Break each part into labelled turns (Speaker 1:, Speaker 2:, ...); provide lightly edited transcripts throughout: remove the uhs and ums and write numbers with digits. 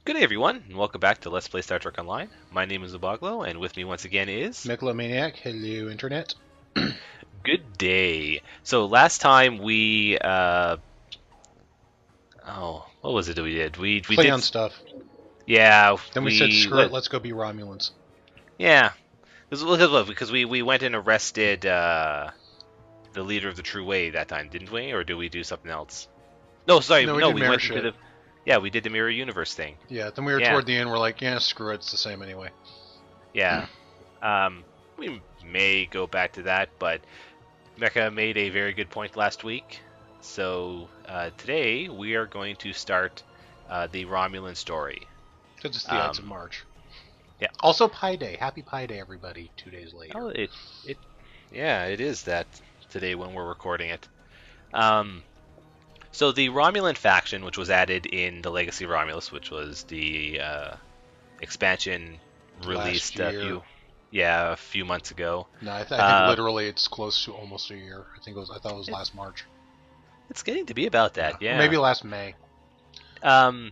Speaker 1: Good day, everyone, and welcome back to Let's Play Star Trek Online. My name is Ubaglo, and with me once again is...
Speaker 2: Megalomaniac, hello internet.
Speaker 1: Good day. So last time we, what was it that we did? We did,
Speaker 2: Klingon stuff.
Speaker 1: yeah,
Speaker 2: Then we said,
Speaker 1: we,
Speaker 2: screw it,
Speaker 1: what,
Speaker 2: let's go be Romulans.
Speaker 1: yeah. Because we went and arrested, the leader of the True Way that time, didn't we? Or did we do something else? No, sorry,
Speaker 2: No, we
Speaker 1: no,
Speaker 2: did
Speaker 1: we
Speaker 2: mirror
Speaker 1: went into
Speaker 2: shit.
Speaker 1: the, yeah, we did the Mirror Universe thing.
Speaker 2: Yeah, then we were
Speaker 1: Yeah,
Speaker 2: toward the end, we're like, yeah, screw it, it's the same anyway.
Speaker 1: yeah. We may go back to that, but Mecha made a very good point last week. So today we are going to start the Romulan story.
Speaker 2: Because it's the Ides of
Speaker 1: Um,
Speaker 2: March.
Speaker 1: yeah.
Speaker 2: Also Pi Day. Happy Pi Day, everybody, 2 days later.
Speaker 1: Oh, yeah, it is that today when we're recording it. Um, so the Romulan faction, which was added in the Legacy of Romulus, which was the expansion
Speaker 2: Last
Speaker 1: released
Speaker 2: year.
Speaker 1: a few months ago.
Speaker 2: No, I think
Speaker 1: Uh,
Speaker 2: literally it's close to almost a year. I thought it was
Speaker 1: it,
Speaker 2: last March.
Speaker 1: it's getting to be about that,
Speaker 2: Or
Speaker 1: yeah.
Speaker 2: maybe last May.
Speaker 1: Um,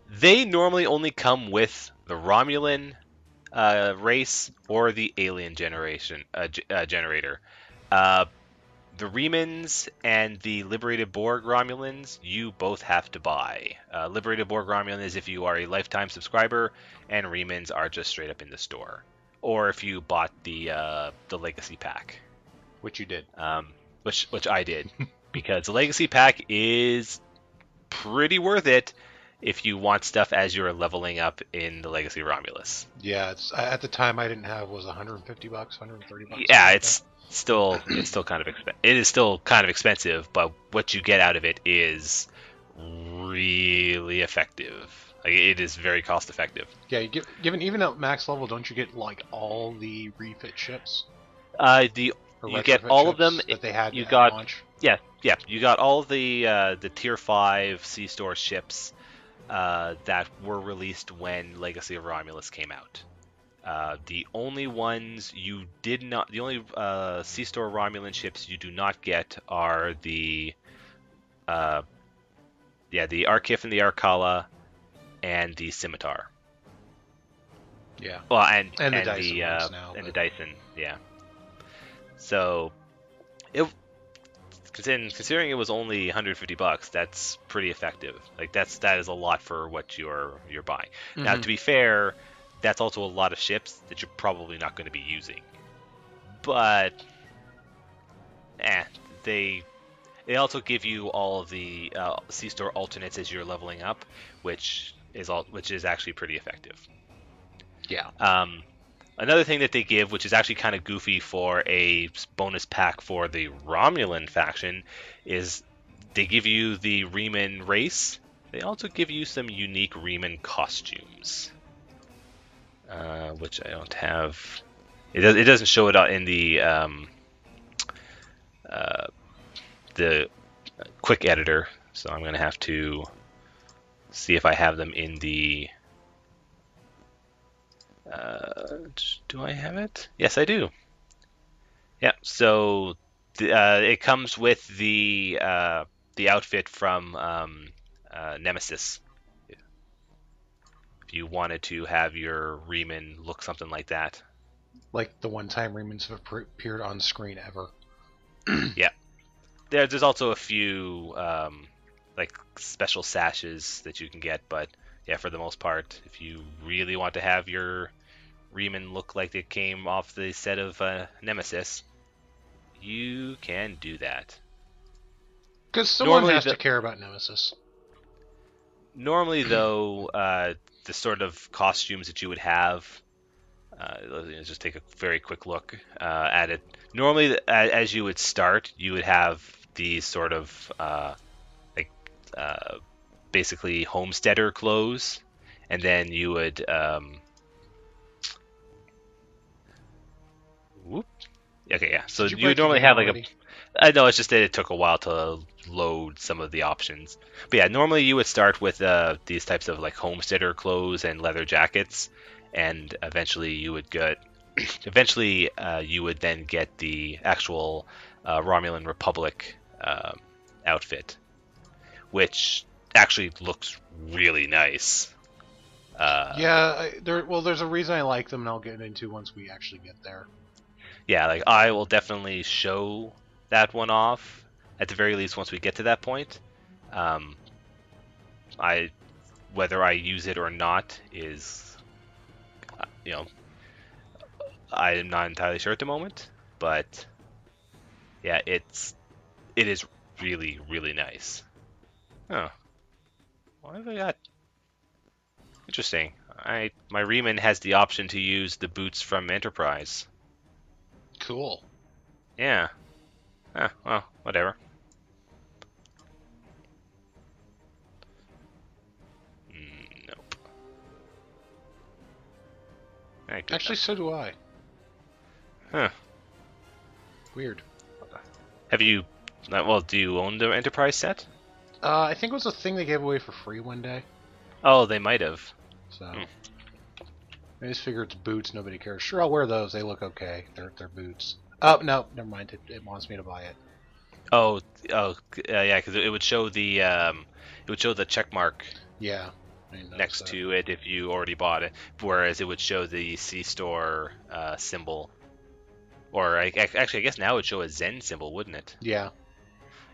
Speaker 1: they normally only come with the Romulan race or the alien generator. Uh, the Remans and the Liberated Borg Romulans, you both have to buy. Liberated Borg Romulan is if you are a lifetime subscriber, and Remans are just straight up in the store, or if you bought the Legacy pack,
Speaker 2: Which you did.
Speaker 1: which I did, because the Legacy pack is pretty worth it if you want stuff as you're leveling up in the Legacy of Romulus.
Speaker 2: Yeah, at the time I didn't have, was $150, $130, something
Speaker 1: Yeah,
Speaker 2: like that.
Speaker 1: it's still kind of it is still kind of expensive, but what you get out of it is really effective. Like, it is very cost effective.
Speaker 2: Yeah, given even at max level, don't you get like all the refit ships
Speaker 1: The
Speaker 2: or
Speaker 1: You get
Speaker 2: retrofit
Speaker 1: all of them.
Speaker 2: ships that they had
Speaker 1: You
Speaker 2: at
Speaker 1: got
Speaker 2: launch?
Speaker 1: yeah, you got all of the tier 5 C store ships that were released when Legacy of Romulus came out. The only ones you did not, the only C-Store Romulan ships you do not get are uh, the Arkif and the Arkala and the Scimitar.
Speaker 2: Yeah,
Speaker 1: Well,
Speaker 2: and the Dyson ones now.
Speaker 1: and the
Speaker 2: But
Speaker 1: Dyson, yeah. So, it considering it was only $150, that's pretty effective. Like, that is a lot for what you're buying. Now,
Speaker 2: Mhm.
Speaker 1: to be fair, that's also a lot of ships that you're probably not going to be using. But they also give you all of the C-store alternates as you're leveling up, which is actually pretty effective.
Speaker 2: yeah,
Speaker 1: Another thing that they give, which is actually kind of goofy for a bonus pack for the Romulan faction, is they give you the Reman race. They also give you some unique Reman costumes, which I don't have. It doesn't show it in uh, the quick editor, so I'm gonna have to see if I have them in the. Do I have it? Yes, I do. Yeah. So it comes with the outfit from Nemesis. If you wanted to have your Reman look something like that.
Speaker 2: like the one time Remans have appeared on screen ever.
Speaker 1: Yeah. There's also a few like special sashes that you can get, but yeah, for the most part, if you really want to have your Reman look like it came off the set of Nemesis, you can do that.
Speaker 2: Because someone
Speaker 1: Normally,
Speaker 2: has to care about Nemesis.
Speaker 1: though, the sort of costumes that you would have, let's just take a very quick look at it. Normally, as you would start, you would have these sort of like uh, basically homesteader clothes, and then you would whoop. Okay, yeah. So
Speaker 2: Did you
Speaker 1: you would
Speaker 2: break the
Speaker 1: normally
Speaker 2: game
Speaker 1: have like a.
Speaker 2: already?
Speaker 1: I know it's just that it took a while to load some of the options. But yeah, normally you would start with these types of like homesteader clothes and leather jackets, and eventually you would get. Eventually, you would then get the actual Romulan Republic outfit, which actually looks really nice.
Speaker 2: There's a reason I like them, and I'll get into once we actually get there.
Speaker 1: Yeah, like I will definitely show that one off at the very least once we get to that point. Um, I whether I use it or not is, you know, I am not entirely sure at the moment. But yeah, it is really really nice. Oh, why have I got interesting? My Riemann has the option to use the boots from Enterprise.
Speaker 2: Cool.
Speaker 1: Yeah. Well, whatever. Nope. Good
Speaker 2: Actually,
Speaker 1: enough.
Speaker 2: so do I.
Speaker 1: Huh.
Speaker 2: Weird.
Speaker 1: Have you? Well, do you own the Enterprise set?
Speaker 2: I think it was a thing they gave away for free one day.
Speaker 1: Oh, they might have.
Speaker 2: So
Speaker 1: Hmm.
Speaker 2: I just figure it's boots. Nobody cares. Sure, I'll wear those. They look okay. They're boots. Oh no, never mind. It wants me to buy it.
Speaker 1: Yeah, because it would show the check mark
Speaker 2: Yeah, I noticed
Speaker 1: next
Speaker 2: that.
Speaker 1: to it if you already bought it, whereas it would show the C store symbol, or actually, I guess now it would show a Zen symbol, wouldn't it?
Speaker 2: Yeah.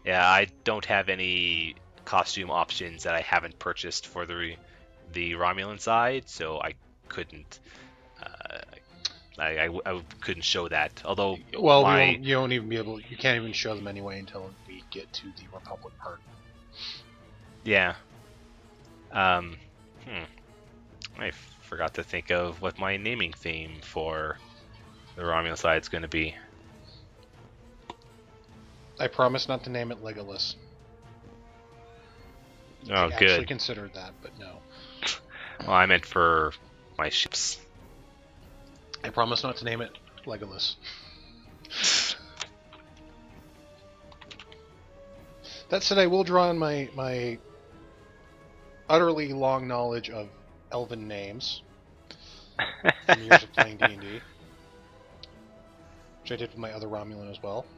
Speaker 1: Yeah, I don't have any costume options that I haven't purchased for the Romulan side, so I couldn't. Uh, I couldn't show that. Although
Speaker 2: Well, we
Speaker 1: my
Speaker 2: won't. You don't even be able. You can't even show them anyway until we get to the Republic part.
Speaker 1: yeah, um, hmm, I forgot to think of what my naming theme for the Romulan side is going to be.
Speaker 2: I promise not to name it Legolas. I
Speaker 1: Oh,
Speaker 2: actually
Speaker 1: good.
Speaker 2: considered that, but no.
Speaker 1: Well, I meant for my ships.
Speaker 2: I promise not to name it Legolas. That said, I will draw on my utterly long knowledge of elven names from years of playing D&D, which I did with my other Romulan as well.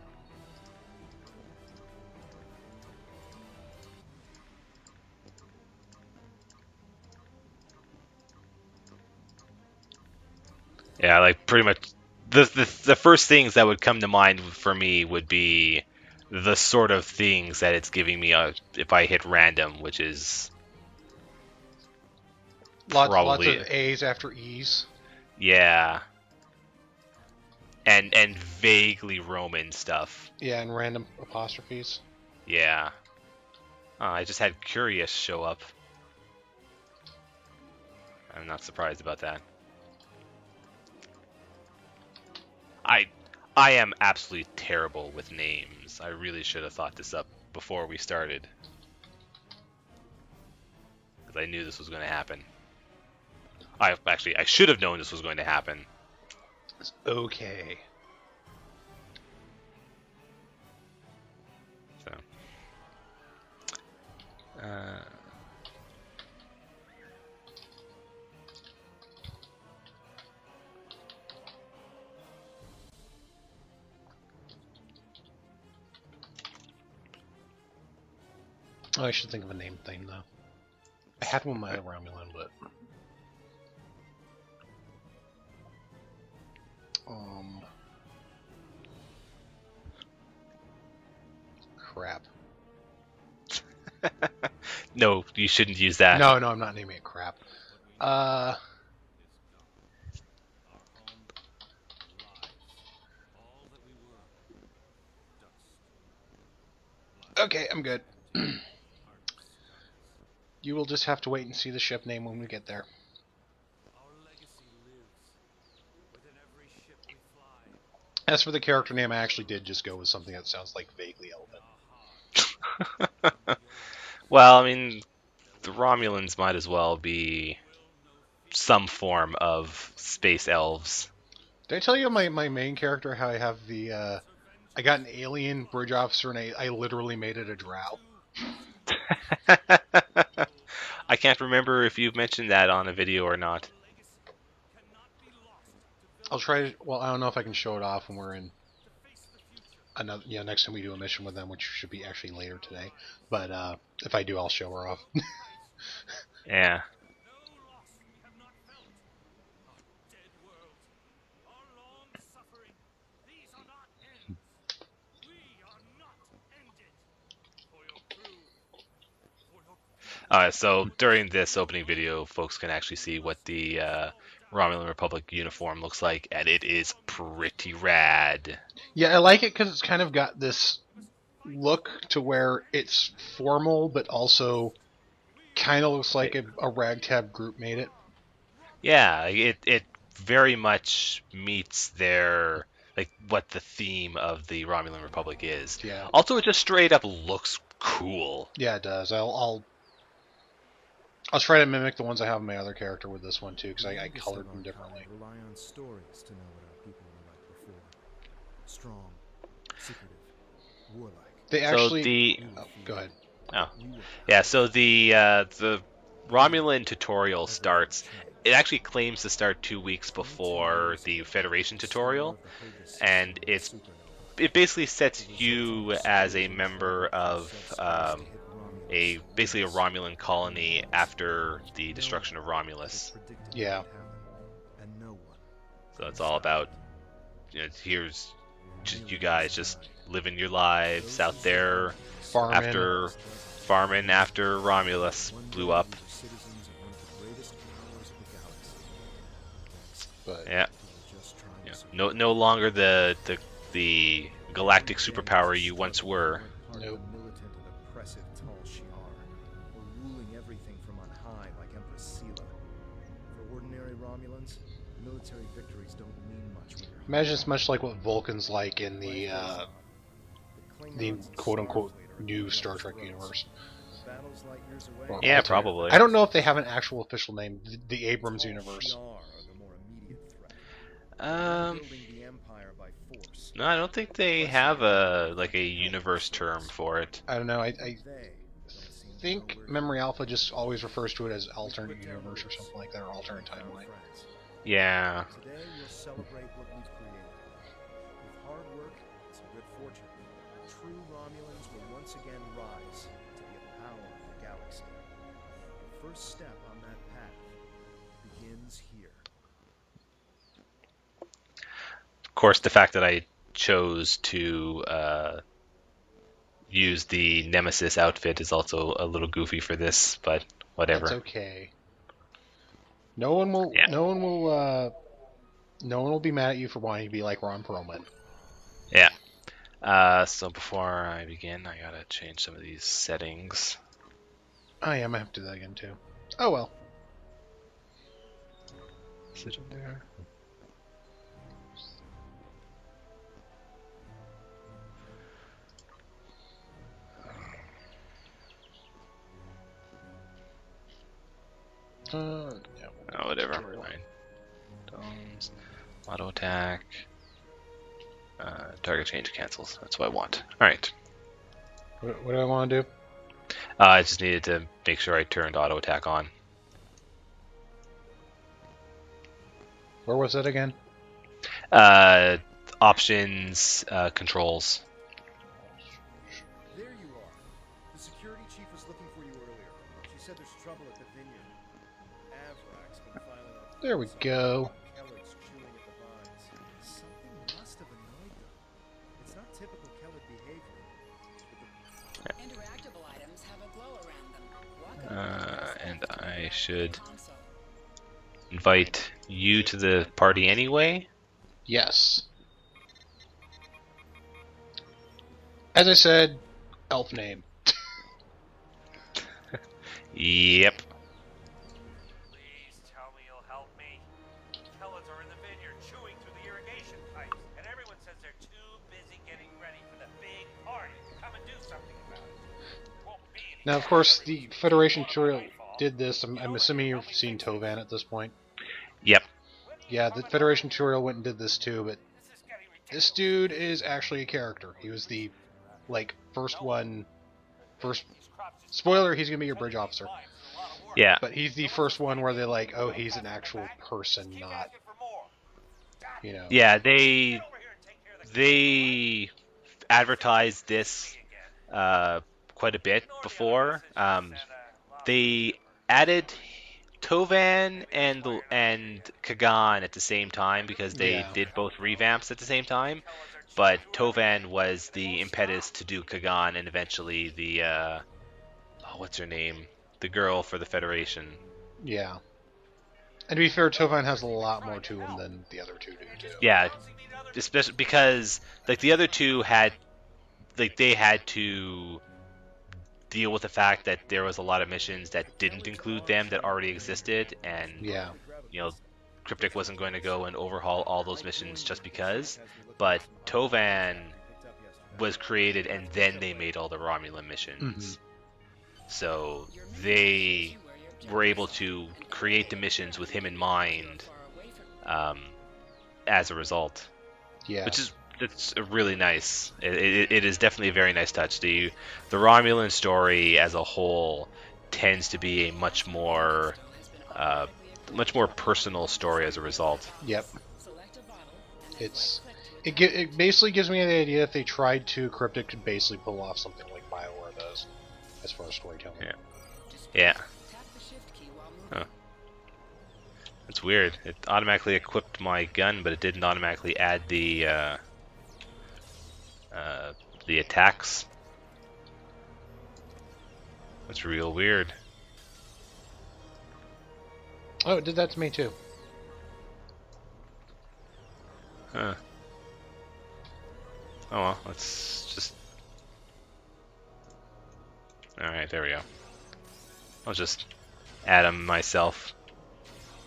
Speaker 1: Yeah, like pretty much the first things that would come to mind for me would be the sort of things that it's giving me if I hit random, which is
Speaker 2: Lots of
Speaker 1: probably
Speaker 2: A's after E's.
Speaker 1: yeah, and vaguely Roman stuff.
Speaker 2: Yeah, and random apostrophes.
Speaker 1: Yeah. I just had Curious show up. I'm not surprised about that. I I am absolutely terrible with names. I really should have thought this up before we started. Because I knew this was going to happen. I should have known this was going to happen.
Speaker 2: It's okay.
Speaker 1: So, uh,
Speaker 2: Oh, I should think of a name thing though. I had one with my other Romulan, but um, crap.
Speaker 1: no, you shouldn't use that.
Speaker 2: No, I'm not naming it crap. Uh, okay, I'm good. You will just have to wait and see the ship name when we get there. As for the character name, I actually did just go with something that sounds like vaguely elven.
Speaker 1: Well, I mean, the Romulans might as well be some form of space elves.
Speaker 2: Did I tell you my main character how I have the I got an alien bridge officer and I literally made it a drow?
Speaker 1: I can't remember if you've mentioned that on a video or not.
Speaker 2: I'll try to, well, I don't know if I can show it off when we're in another, next time we do a mission with them, which should be actually later today. But if I do, I'll show her off.
Speaker 1: Yeah. So during this opening video, folks can actually see what the Romulan Republic uniform looks like, and it is pretty rad.
Speaker 2: Yeah, I like it because it's kind of got this look to where it's formal, but also kind of looks like a ragtag group made it.
Speaker 1: Yeah, it very much meets their like what the theme of the Romulan Republic is.
Speaker 2: Yeah,
Speaker 1: Also, it just straight up looks cool.
Speaker 2: yeah, it does. I'll try to mimic the ones I have in my other character with this one too, because I colored them differently.
Speaker 3: Rely on stories to know what our people were like before. Strong, secretive, warlike.
Speaker 2: They
Speaker 1: So
Speaker 2: actually.
Speaker 1: the
Speaker 2: Oh, go ahead.
Speaker 1: oh yeah, so the Romulan tutorial starts. It actually claims to start 2 weeks before the Federation tutorial, and it basically sets you as a member of a basically a Romulan colony after the destruction of Romulus.
Speaker 2: Yeah.
Speaker 1: So it's all about here's just you guys just living your lives out there
Speaker 2: Farming.
Speaker 1: after Romulus blew up.
Speaker 2: But
Speaker 1: Yeah. Yeah. No longer the galactic superpower you once were.
Speaker 2: nope.
Speaker 3: Ruling everything from on high like Empress Sela. For ordinary Romulans, military victories don't mean much when you're
Speaker 2: Imagine it's much like what Vulcan's like in the quote unquote new Star Trek universe. Well,
Speaker 1: Yeah,
Speaker 2: I'll tell you.
Speaker 1: probably.
Speaker 2: I don't know if they have an actual official name. The Abrams universe.
Speaker 1: Um, no, I don't think they have a like a universe term for it.
Speaker 2: I don't know. I think Memory Alpha just always refers to it as alternate universe or something like that, or alternate timeline.
Speaker 1: Yeah.
Speaker 3: Today we'll celebrate what we've created. With hard work and some good fortune, true Romulans will once again rise to be a power in the galaxy. The first step on that path begins here.
Speaker 1: Of course, the fact that I chose to use the Nemesis outfit is also a little goofy for this, but whatever.
Speaker 2: That's okay. No one will.
Speaker 1: Yeah.
Speaker 2: No one will. No one will be mad at you for wanting to be like Ron Perlman.
Speaker 1: Yeah. So before I begin, I gotta change some of these settings.
Speaker 2: Oh yeah, I might have to do that again too. Oh well.
Speaker 1: Is it in there?
Speaker 2: Yeah.
Speaker 1: Oh, whatever. Fine. Domes, auto attack. Target change cancels. That's what I want. All right.
Speaker 2: What do I want to do?
Speaker 1: I just needed to make sure I turned auto attack on.
Speaker 2: Where was it again?
Speaker 1: Options, controls.
Speaker 3: There you are. The security chief was looking for you earlier. She said there's trouble at the vineyard. Avrak's been filing off.
Speaker 2: There we go.
Speaker 3: Kellett's chewing at the vines. Something must have annoyed them. It's not typical Kellett behavior.
Speaker 4: Interactable items have a glow around them.
Speaker 1: And I should invite you to the party anyway.
Speaker 2: Yes. As I said, elf name.
Speaker 1: Yep.
Speaker 5: Please tell me you'll help me. Kellets are in the vineyard chewing through the irrigation pipes, and everyone says they're too busy getting ready for the big party to come and do something about it. Won't be any
Speaker 2: Now, of course, the Federation tutorial did this. I'm assuming you've seen Tovan at this point.
Speaker 1: Yep.
Speaker 2: Yeah, the Federation tutorial went and did this too, but
Speaker 5: This is getting ridiculous.
Speaker 2: this dude is actually a character. He was the, first one. Spoiler, he's gonna be your bridge officer.
Speaker 1: Yeah.
Speaker 2: But he's the first one where they're like, oh, he's an actual person, not, you know.
Speaker 1: Yeah. They advertised this quite a bit before. They added Tovan and Kagan at the same time because they
Speaker 2: Yeah.
Speaker 1: did both revamps at the same time. But Tovan was the impetus to do Kagan and eventually the what's her name? the girl for the Federation.
Speaker 2: Yeah. And to be fair, Tovan has a lot more to him than the other two do too.
Speaker 1: Yeah, especially because like the other two had they had to deal with the fact that there was a lot of missions that didn't include them that already existed, and
Speaker 2: Yeah.
Speaker 1: you know, Cryptic wasn't going to go and overhaul all those missions just because. But Tovan was created, and then they made all the Romulan missions. So they were able to create the missions with him in mind, as a result,
Speaker 2: Yeah.
Speaker 1: which is it's really nice. It is definitely a very nice touch. The Romulan story as a whole tends to be a much more personal story as a result.
Speaker 2: Yep. It basically gives me the idea if they tried to, Cryptic could basically pull off something like BioWare does as far as storytelling.
Speaker 1: Yeah. Yeah. Huh. That's weird. It automatically equipped my gun, but it didn't automatically add the attacks. That's real weird.
Speaker 2: Oh, it did that to me too.
Speaker 1: Huh. Oh well, let's just... Alright, there we go. I'll just add them myself.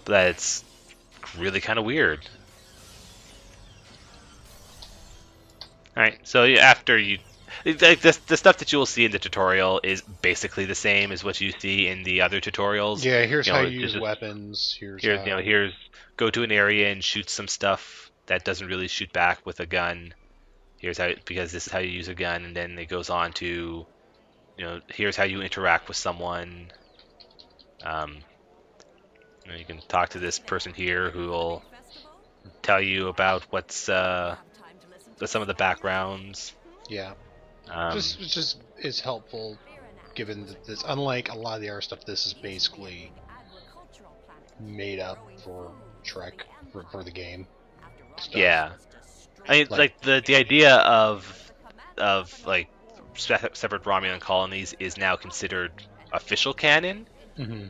Speaker 1: But that's really kind of weird. Alright, so after you... Like the stuff that you will see in the tutorial is basically the same as what you see in the other tutorials.
Speaker 2: Yeah, here's
Speaker 1: You
Speaker 2: how
Speaker 1: know,
Speaker 2: you use
Speaker 1: just-
Speaker 2: weapons. Here's
Speaker 1: here's go to an area and shoot some stuff that doesn't really shoot back with a gun. Here's how, because this is how you use a gun, and then it goes on to, here's how you interact with someone. You can talk to this person here who will tell you about what's some of the backgrounds.
Speaker 2: Yeah.
Speaker 1: Um,
Speaker 2: Just is helpful, given that this, unlike a lot of the other stuff, this is basically made up for Trek for the game. Stuff.
Speaker 1: yeah, I mean,
Speaker 2: Like-
Speaker 1: like the idea of like separate Romulan colonies is now considered official canon
Speaker 2: Mm-hmm.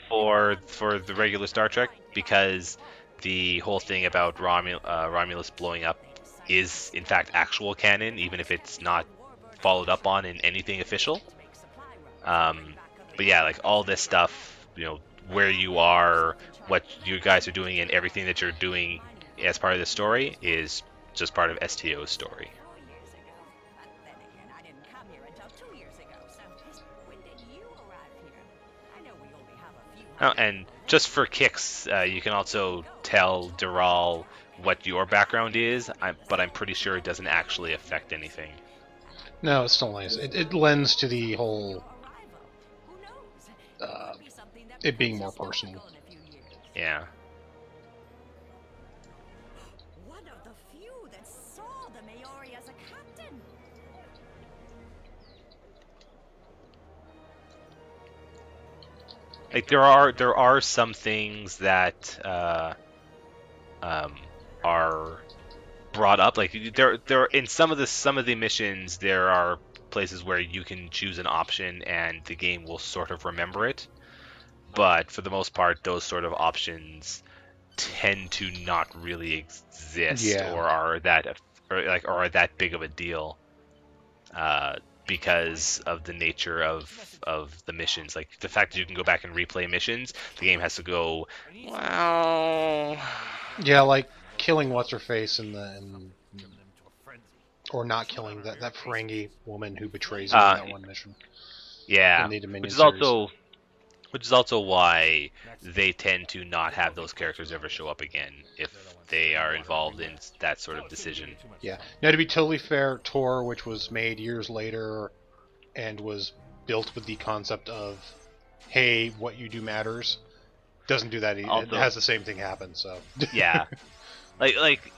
Speaker 1: for the regular Star Trek, because the whole thing about Romulus blowing up is in fact actual canon, even if it's not followed up on in anything official. But yeah, like all this stuff, where you are, what you guys are doing, and everything that you're doing as part of the story is just part of STO's story. Oh, and just for kicks, you can also tell Dural what your background is, but I'm pretty sure it doesn't actually affect anything.
Speaker 2: No, it's still nice. It lends to the whole it being more personal.
Speaker 1: Yeah.
Speaker 6: One of the few that saw the Maori as a captain.
Speaker 1: Like there are some things that are brought up. Like there in some of the missions, there are places where you can choose an option and the game will sort of remember it. But for the most part, those sort of options tend to not really exist,
Speaker 2: Yeah.
Speaker 1: or are that big of a deal, because of the nature of the missions. Like the fact that you can go back and replay missions, the game has to go, well,
Speaker 2: Yeah, like killing what's her face or not killing that Ferengi woman who betrays you in that one mission.
Speaker 1: yeah,
Speaker 2: In the Dominion
Speaker 1: which is also why they tend to not have those characters ever show up again if they are involved in that sort of decision.
Speaker 2: Yeah. Now, to be totally fair, Tor, which was made years later and was built with the concept of, hey, what you do matters, doesn't do that either.
Speaker 1: Also-
Speaker 2: It has the same thing happen, so.
Speaker 1: Yeah. Like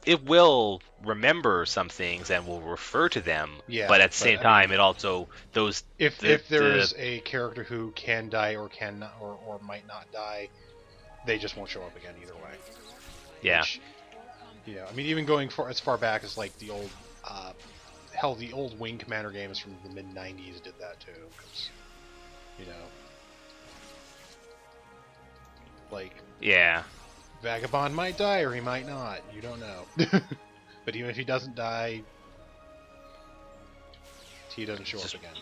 Speaker 1: it will remember some things and will refer to them,
Speaker 2: Yeah,
Speaker 1: but at the same
Speaker 2: but,
Speaker 1: time, it also those
Speaker 2: If
Speaker 1: the-
Speaker 2: there
Speaker 1: the-
Speaker 2: is a character who can die or cannot or might not die, they just won't show up again either way.
Speaker 1: yeah.
Speaker 2: Which, I mean, even going as far back as like the old, the old Wing Commander games from the mid '90s did that too. 'Cause, Like,
Speaker 1: Yeah.
Speaker 2: Vagabond might die or he might not. You don't know. But even if he doesn't die, he doesn't show
Speaker 1: Just-
Speaker 2: up again.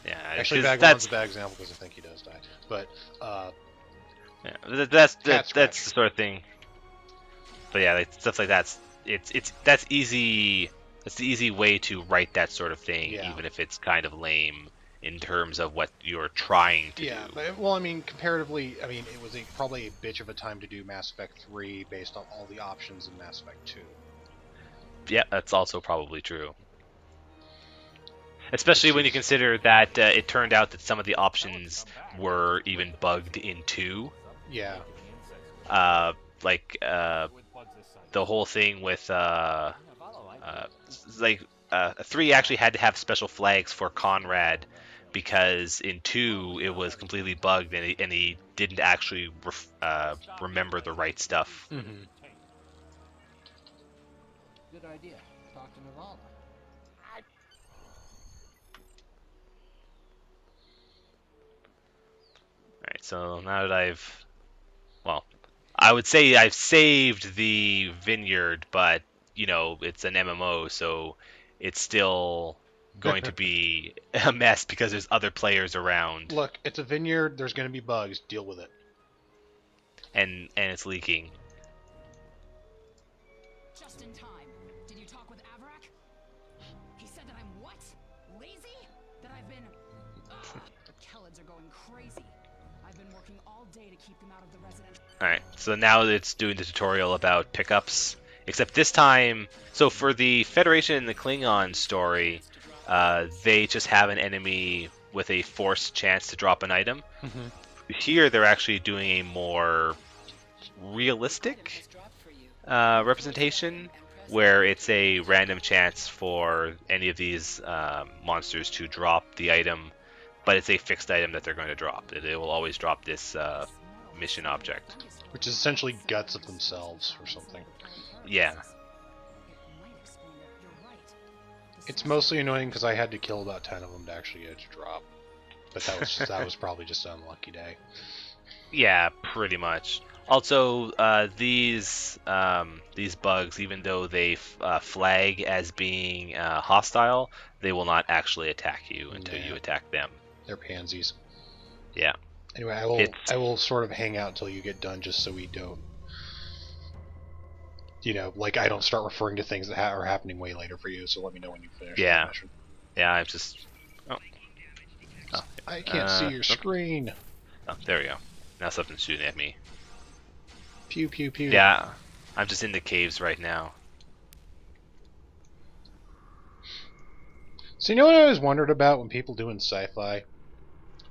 Speaker 1: Yeah.
Speaker 2: Actually,
Speaker 1: 'cause
Speaker 2: Vagabond's a bad example because I think he does die. But
Speaker 1: yeah, that's
Speaker 2: Cat
Speaker 1: that's
Speaker 2: Scratch.
Speaker 1: the sort of thing. But yeah, like, stuff like that's easy. That's the easy way to write that sort of thing,
Speaker 2: Yeah.
Speaker 1: even if it's kind of lame in terms of what you're trying to
Speaker 2: yeah,
Speaker 1: do.
Speaker 2: but, well, I mean, comparatively, I mean, it was probably a bitch of a time to do Mass Effect 3 based on all the options in Mass Effect 2.
Speaker 1: Yeah, that's also probably true. Especially
Speaker 2: It's
Speaker 1: when you
Speaker 2: just-
Speaker 1: consider that it turned out that some of the options were even bugged in 2.
Speaker 2: Yeah.
Speaker 1: Uh, like the whole thing with like 3 actually had to have special flags for Conrad because in 2 it was completely bugged and he didn't actually remember the right stuff.
Speaker 2: Mm-hmm.
Speaker 7: Good idea. Talk to Navala.
Speaker 1: Alright, so now that well, I would say I've saved the vineyard, but it's an MMO, so it's still going to be a mess because there's other players around
Speaker 2: Look, it's a vineyard. There's going to be bugs. Deal with it.
Speaker 1: and it's leaking.
Speaker 4: Just in time. Did you talk with Avrak? He said that I'm what? Lazy? That I've been... Ugh, the Kellids are going crazy. I've been working all day to keep them out of the residential...
Speaker 1: Alright, so now it's doing the tutorial about pickups, except this time, so for the Federation and the Klingon story, they just have an enemy with a forced chance to drop an item.
Speaker 2: Mm-hmm.
Speaker 1: Here they're actually doing a more realistic representation, where it's a random chance for any of these monsters to drop the item, but it's a fixed item that they're going to drop. They will always drop this mission object.
Speaker 2: Which is essentially guts of themselves or something.
Speaker 1: Yeah.
Speaker 2: It's mostly annoying because I had to kill about 10 of them to actually get it to drop. But that was probably just an unlucky day.
Speaker 1: Yeah, pretty much. Also, these bugs, even though they flag as being hostile, they will not actually attack you until you attack them.
Speaker 2: They're pansies.
Speaker 1: Yeah.
Speaker 2: Anyway,
Speaker 1: It's-
Speaker 2: I will sort of hang out until you get done, just so we don't, like I don't start referring to things that are happening way later for you. So let me know when you finish.
Speaker 1: Yeah.
Speaker 2: The mission.
Speaker 1: Yeah, I'm just.
Speaker 2: I can't see your
Speaker 1: nope.
Speaker 2: screen.
Speaker 1: Oh, there we go. Now something's shooting at me.
Speaker 2: Pew pew pew.
Speaker 1: Yeah, I'm just in the caves right now.
Speaker 2: So you know what I always wondered about when people do in sci-fi,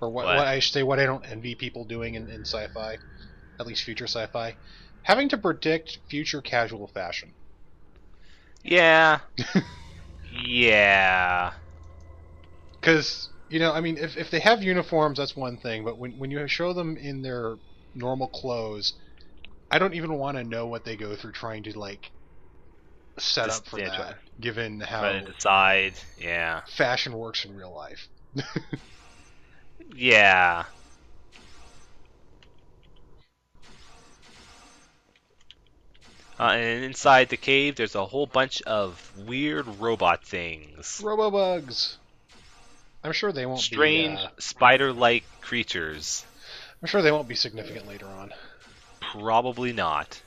Speaker 2: or what
Speaker 1: What?
Speaker 2: I should say, what I don't envy people doing in sci-fi, at least future sci-fi, having to predict future casual fashion.
Speaker 1: Yeah. Yeah.
Speaker 2: Because, I mean, if they have uniforms, that's one thing, but when you show them in their normal clothes, I don't even want to know what they go through trying to, set
Speaker 1: Just-
Speaker 2: up for
Speaker 1: yeah,
Speaker 2: that,
Speaker 1: try-
Speaker 2: given how
Speaker 1: Trying to decide. Yeah.
Speaker 2: fashion works in real life.
Speaker 1: Yeah. And inside the cave, there's a whole bunch of weird robot things.
Speaker 2: Robobugs! I'm sure they won't
Speaker 1: Strange
Speaker 2: be...
Speaker 1: spider-like creatures.
Speaker 2: I'm sure they won't be significant later on.
Speaker 1: Probably not.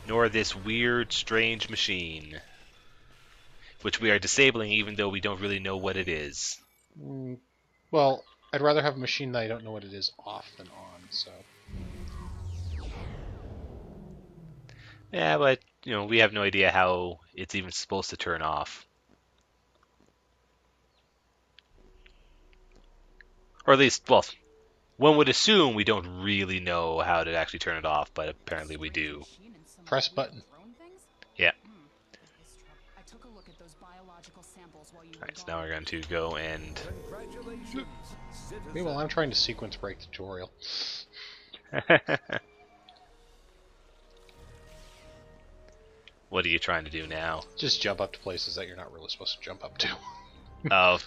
Speaker 1: Nor this weird, strange machine. Which we are disabling even though we don't really know what it is.
Speaker 2: Well, I'd rather have a machine that I don't know what it is off than on, so...
Speaker 1: Yeah, but, we have no idea how it's even supposed to turn off. Or at least, well, one would assume we don't really know how to actually turn it off, but apparently we do.
Speaker 2: Press button.
Speaker 1: Yeah.
Speaker 4: I took a look at those biological samples while you were
Speaker 1: Alright, so now
Speaker 4: gone.
Speaker 1: we're going to go and...
Speaker 3: Congratulations, citizen.
Speaker 2: Meanwhile, I'm trying to sequence break the tutorial.
Speaker 1: What are you trying to do now?
Speaker 2: Just jump up to places that you're not really supposed to jump up to.
Speaker 1: Oh,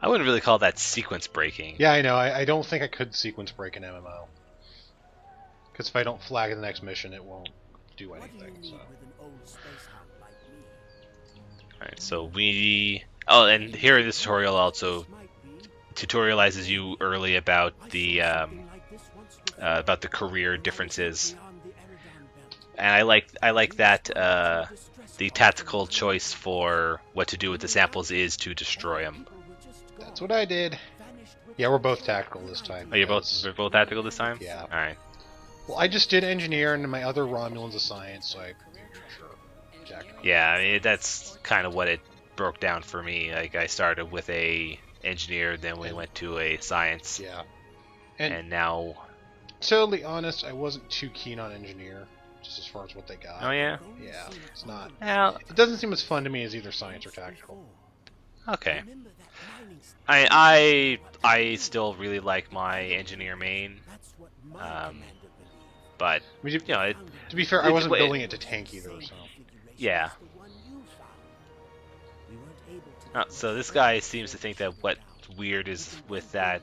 Speaker 1: I wouldn't really call that sequence breaking.
Speaker 2: Yeah, I know. I don't think I could sequence break an MMO. Because if I don't flag in the next mission, it won't do
Speaker 3: What do you
Speaker 2: anything.
Speaker 3: need
Speaker 2: So
Speaker 3: with an old space hound like me?
Speaker 1: Alright, so we... Oh, and here in this tutorial also
Speaker 3: This might be.
Speaker 1: tutorializes you early about
Speaker 3: I
Speaker 1: the
Speaker 3: saw something like this once before.
Speaker 1: about the career
Speaker 3: When I was
Speaker 1: differences,
Speaker 3: beyond the Aragon belt.
Speaker 1: and I like that the tactical choice for what to do with the samples is to destroy them.
Speaker 2: that's what I did. Yeah, we're both tactical this time.
Speaker 1: Oh, you're
Speaker 2: because-
Speaker 1: both tactical this time?
Speaker 2: Yeah.
Speaker 1: All right.
Speaker 2: Well, I just did engineer, and my other Romulan's a science, so I sure tactical.
Speaker 1: Yeah, I mean, that's kind of what it broke down for me. Like I started with a engineer, then we went to a science,
Speaker 2: Yeah.
Speaker 1: and now.
Speaker 2: Totally honest, I wasn't too keen on engineer, just as far as what they got.
Speaker 1: Oh yeah.
Speaker 2: Yeah, it's not.
Speaker 1: Well,
Speaker 2: It doesn't seem as fun to me as either science or tactical.
Speaker 1: okay.
Speaker 3: Remember that mining stuff?
Speaker 1: I still really like my engineer main,
Speaker 3: That's what my
Speaker 1: um,
Speaker 3: commander believed.
Speaker 1: but
Speaker 2: I mean,
Speaker 1: you know,
Speaker 2: to be fair, I
Speaker 1: it-
Speaker 2: wasn't
Speaker 1: wait.
Speaker 2: building it to tank either, so.
Speaker 1: Yeah.
Speaker 3: Configuration is the one you found. We weren't able to
Speaker 1: So this guy seems to think that what's weird is with that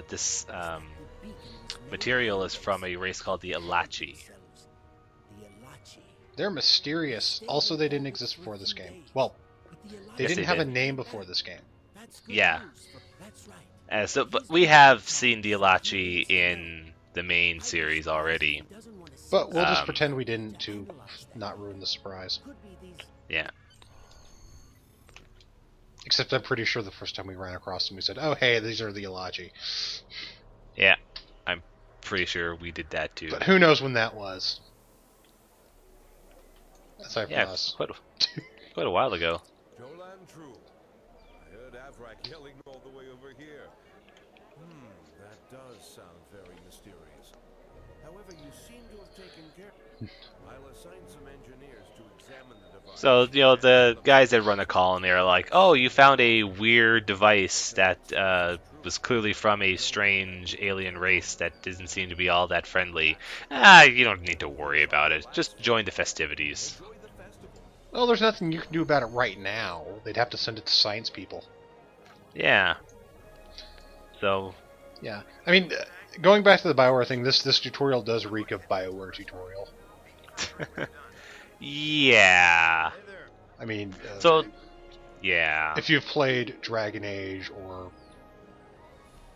Speaker 1: this material is from a race called the Alachi.
Speaker 3: The Alachi.
Speaker 2: They're mysterious. Also, they didn't exist before this game. Well, they
Speaker 1: Yes,
Speaker 2: didn't
Speaker 1: they
Speaker 2: have a
Speaker 1: did.
Speaker 2: name before this game.
Speaker 3: That's good
Speaker 1: Yeah.
Speaker 3: news. That's right.
Speaker 1: So, but we have seen the Alachi in the main series already.
Speaker 3: He doesn't want to see
Speaker 2: But we'll just
Speaker 1: Um,
Speaker 2: pretend we didn't to not ruin the surprise.
Speaker 3: could be these
Speaker 1: Yeah.
Speaker 2: Except I'm pretty sure the first time we ran across them, we said, "Oh, hey, these are the Ilachi."
Speaker 1: Yeah. I'm pretty sure we did that too.
Speaker 2: But who knows when that was? Aside from
Speaker 1: Yeah,
Speaker 2: us.
Speaker 1: quite a while ago.
Speaker 8: Jolan True. I heard Avrak yelling all the way over here. That does sound very mysterious. However, you seem to have taken care. I'll assign some engineers to examine the device.
Speaker 1: So, you know, the guys that run a call and they're like, oh, you found a weird device that was clearly from a strange alien race that doesn't seem to be all that friendly. You don't need to worry about it. Just join the festivities.
Speaker 2: Well, there's nothing you can do about it right now. They'd have to send it to science people.
Speaker 1: Yeah. So,
Speaker 2: Yeah. I mean, going back to the Bioware thing, this tutorial does reek of Bioware tutorial.
Speaker 1: yeah.
Speaker 2: I mean,
Speaker 1: So, yeah.
Speaker 2: if you've played Dragon Age or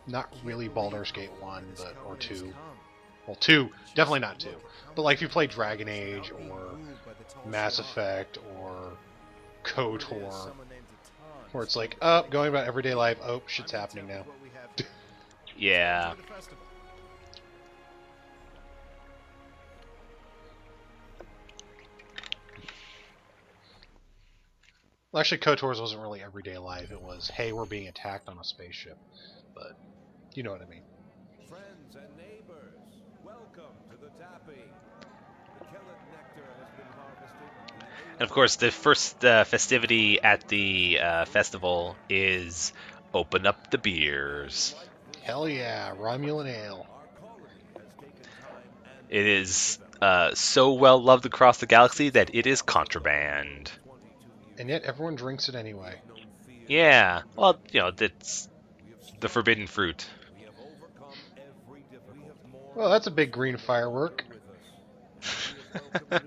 Speaker 2: not really Baldur's Gate 1, but or 2. Well, 2, definitely not 2. But like if you played Dragon Age or Mass Effect or KOTOR, where it's like, oh, going about everyday life, oh, shit's happening now.
Speaker 1: Yeah.
Speaker 2: Well, actually, KOTOR's wasn't really everyday life. It was, hey, we're being attacked on a spaceship. But you know what I mean.
Speaker 8: Friends and neighbors, welcome to the tapping. The Kellet nectar has been harvested.
Speaker 1: And of course, the first festivity at the festival is open up the beers.
Speaker 2: Hell yeah, Romulan Ale.
Speaker 1: It is so well loved across the galaxy that it is contraband.
Speaker 2: And yet everyone drinks it anyway.
Speaker 1: Yeah, well, you know, that's the forbidden fruit.
Speaker 2: Well, that's a big green firework.
Speaker 8: And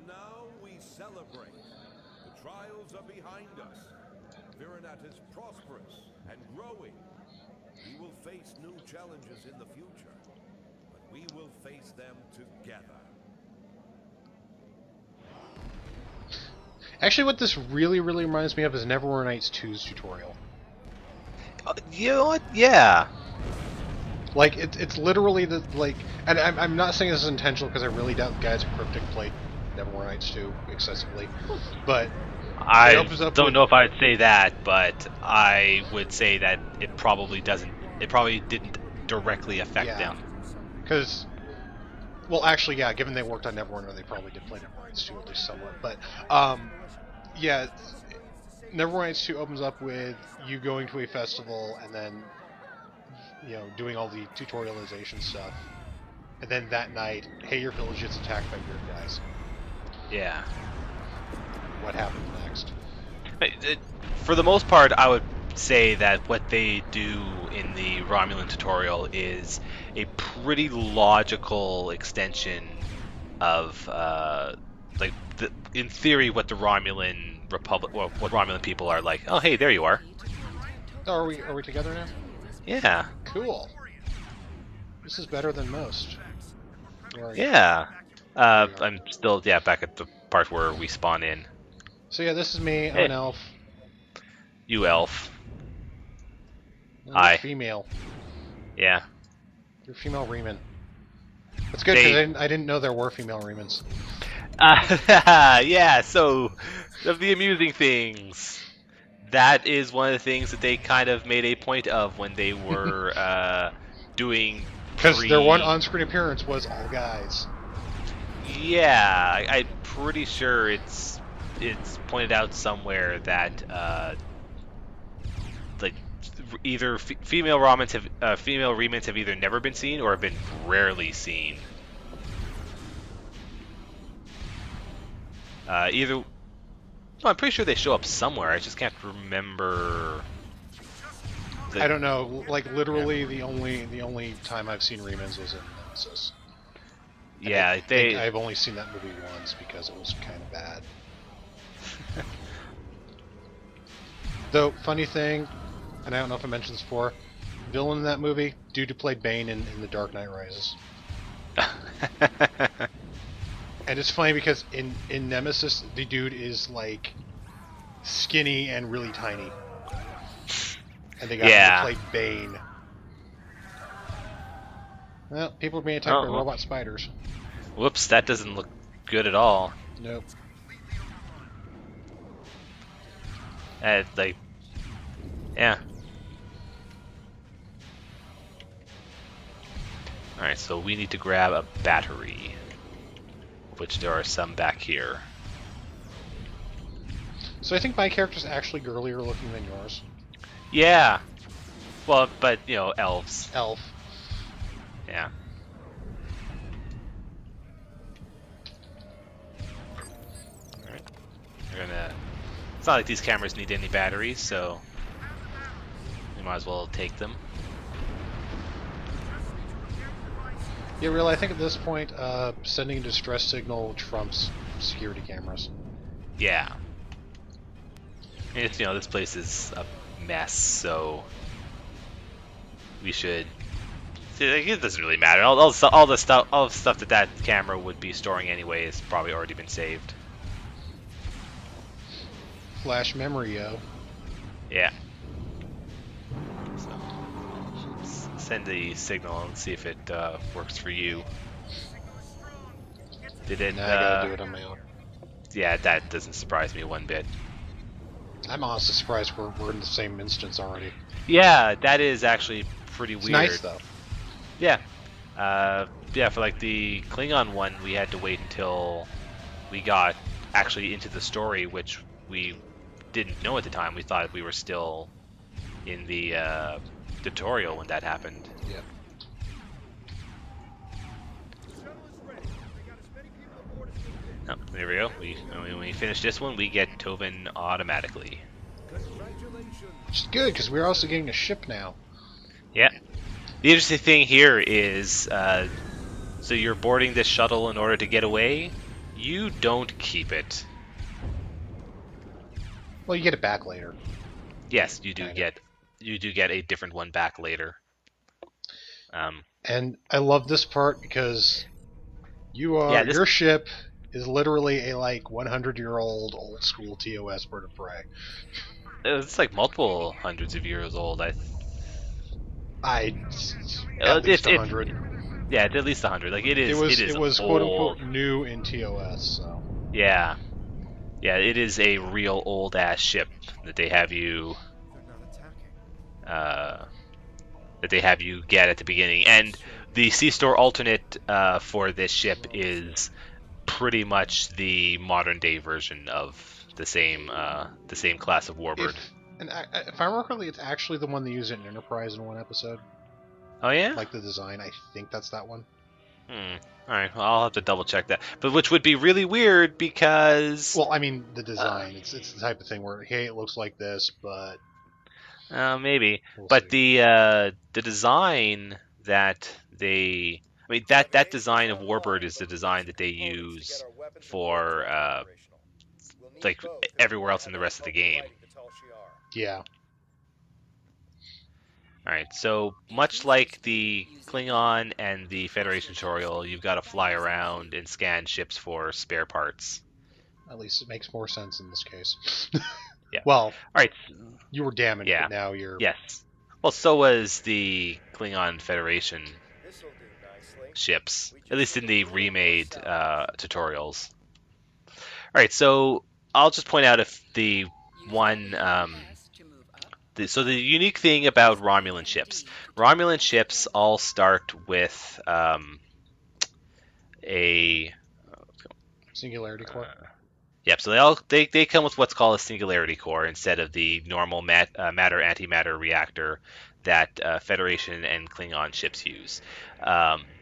Speaker 8: now we celebrate. The trials are behind us. Virinat is prosperous and growing. We will face new challenges in the future, but we will face them together.
Speaker 2: Actually, what this really reminds me of is Neverwhere Nights 2's tutorial.
Speaker 1: You know what? Yeah.
Speaker 2: Like, it's literally the, like... And I'm not saying this is intentional, because I really doubt the guys at Cryptic played Neverwhere Nights 2 excessively. But
Speaker 1: I
Speaker 2: opens up
Speaker 1: don't
Speaker 2: with-
Speaker 1: know if I'd say that, but I would say that it probably doesn't. It probably didn't directly affect
Speaker 2: Yeah.
Speaker 1: them.
Speaker 2: Because... Well, actually, yeah, given they worked on Neverwhere, they probably did play Neverwhere Nights 2 at least somewhat. But, yeah, Neverwhere Nights 2 opens up with you going to a festival and then, you know, doing all the tutorialization stuff. And then that night, hey, your village gets attacked by weird guys.
Speaker 1: Yeah.
Speaker 2: What happens next?
Speaker 1: For the most part, I would say that what they do in the Romulan tutorial is a pretty logical extension of in theory what the Romulan Republic, well, what Romulan people are like. Oh, hey, there you are.
Speaker 2: Oh, are we together now?
Speaker 1: Yeah,
Speaker 2: Cool. This is better than most. Where are you?
Speaker 1: yeah.
Speaker 2: There you are.
Speaker 1: I'm still back at the part where we spawn in.
Speaker 2: So yeah, this is me. I'm
Speaker 1: Hey,
Speaker 2: an elf.
Speaker 1: you elf.
Speaker 2: You're
Speaker 1: Hi.
Speaker 2: female.
Speaker 1: Yeah.
Speaker 2: You're female Reman. That's good because
Speaker 1: They.
Speaker 2: I didn't know there were female Remans.
Speaker 1: Yeah. So, of the amusing things, that is one of the things that they kind of made a point of when they were doing
Speaker 2: Because their one
Speaker 1: pre.
Speaker 2: on-screen appearance was all guys.
Speaker 1: Yeah, I'm pretty sure it's pointed out somewhere that like either female female remans have either never been seen or have been rarely seen. Either. No, I'm pretty sure they show up somewhere. I just can't remember.
Speaker 2: I don't know. Like literally, the only time I've seen Remans was in Nemesis. And
Speaker 1: Yeah,
Speaker 2: I think I've only seen that movie once because it was kind of bad. Though, funny thing, and I don't know if I mentioned this before, villain in that movie, dude who played Bane in The Dark Knight Rises. And it's funny because in Nemesis, the dude is like skinny and really tiny. And they got him to play Bane. Well, people are being attacked by robot spiders.
Speaker 1: Whoops, that doesn't look good at all.
Speaker 2: Nope.
Speaker 1: Like, yeah. Alright, so we need to grab a battery, which there are some back here.
Speaker 2: So I think my character's actually girlier looking than yours.
Speaker 1: Yeah. Well, but, you know, elves.
Speaker 2: Elf.
Speaker 1: Yeah. Alright. We're gonna... It's not like these cameras need any batteries, so... we might as well take them.
Speaker 2: Yeah, really, I think at this point, sending a distress signal trumps security cameras.
Speaker 1: Yeah. It's, you know, this place is a mess, so... we should... it doesn't really matter. All the stuff that camera would be storing anyway has probably already been saved.
Speaker 2: Flash memory, yo.
Speaker 1: Yeah. So, send the signal and see if it works for you. Did it?
Speaker 2: Nah, I gotta do it on my own.
Speaker 1: Yeah, that doesn't surprise me one bit.
Speaker 2: I'm honestly surprised we're in the same instance already.
Speaker 1: Yeah, that is actually pretty weird.
Speaker 2: It's nice though.
Speaker 1: Yeah. Yeah, for like the Klingon one, we had to wait until we got actually into the story, which we didn't know at the time. We thought we were still in the tutorial when that happened.
Speaker 2: Yeah.
Speaker 1: Oh, there we go. When we finish this one, we get Tobin automatically.
Speaker 2: Which is good, because we're also getting a ship now.
Speaker 1: Yeah. The interesting thing here is, so you're boarding this shuttle in order to get away. You don't keep it.
Speaker 2: Well, you get it back later.
Speaker 1: Yes, you do get a different one back later.
Speaker 2: And I love this part because your ship is literally a like 100-year-old old school TOS bird of prey.
Speaker 1: It's like multiple hundreds of years old.
Speaker 2: At least 100.
Speaker 1: Yeah, it's at least 100. Like it is.
Speaker 2: It was
Speaker 1: old.
Speaker 2: quote unquote new in TOS. So.
Speaker 1: Yeah, yeah, it is a real old ass ship that they have you. That they have you get at the beginning, and the C-Store alternate for this ship is pretty much the modern day version of the same class of warbird.
Speaker 2: If I remember correctly, it's actually the one they use in Enterprise in one episode.
Speaker 1: Oh yeah,
Speaker 2: like the design. I think that's that one.
Speaker 1: All right, well, I'll have to double check that. But which would be really weird because...
Speaker 2: Well, I mean, the design. It's the type of thing where, hey, it looks like this, but...
Speaker 1: Maybe,
Speaker 2: We'll
Speaker 1: but
Speaker 2: see.
Speaker 1: the design that they, I mean that design of Warbird is the design that they use for like everywhere else in the rest of the game.
Speaker 2: Yeah.
Speaker 1: All right, so much like the Klingon and the Federation tutorial, you've got to fly around and scan ships for spare parts.
Speaker 2: At least it makes more sense in this case.
Speaker 1: Yeah.
Speaker 2: Well,
Speaker 1: All right.
Speaker 2: you were damaged,
Speaker 1: Yeah.
Speaker 2: but now you're.
Speaker 1: Yes. Well, so was the Klingon Federation ships, at least in the remade tutorials. All right, so I'll just point out if the one. So the unique thing about Romulan ships all start with a
Speaker 2: Singularity core.
Speaker 1: Yep. So they come with what's called a singularity core instead of the normal matter antimatter reactor that Federation and Klingon ships use.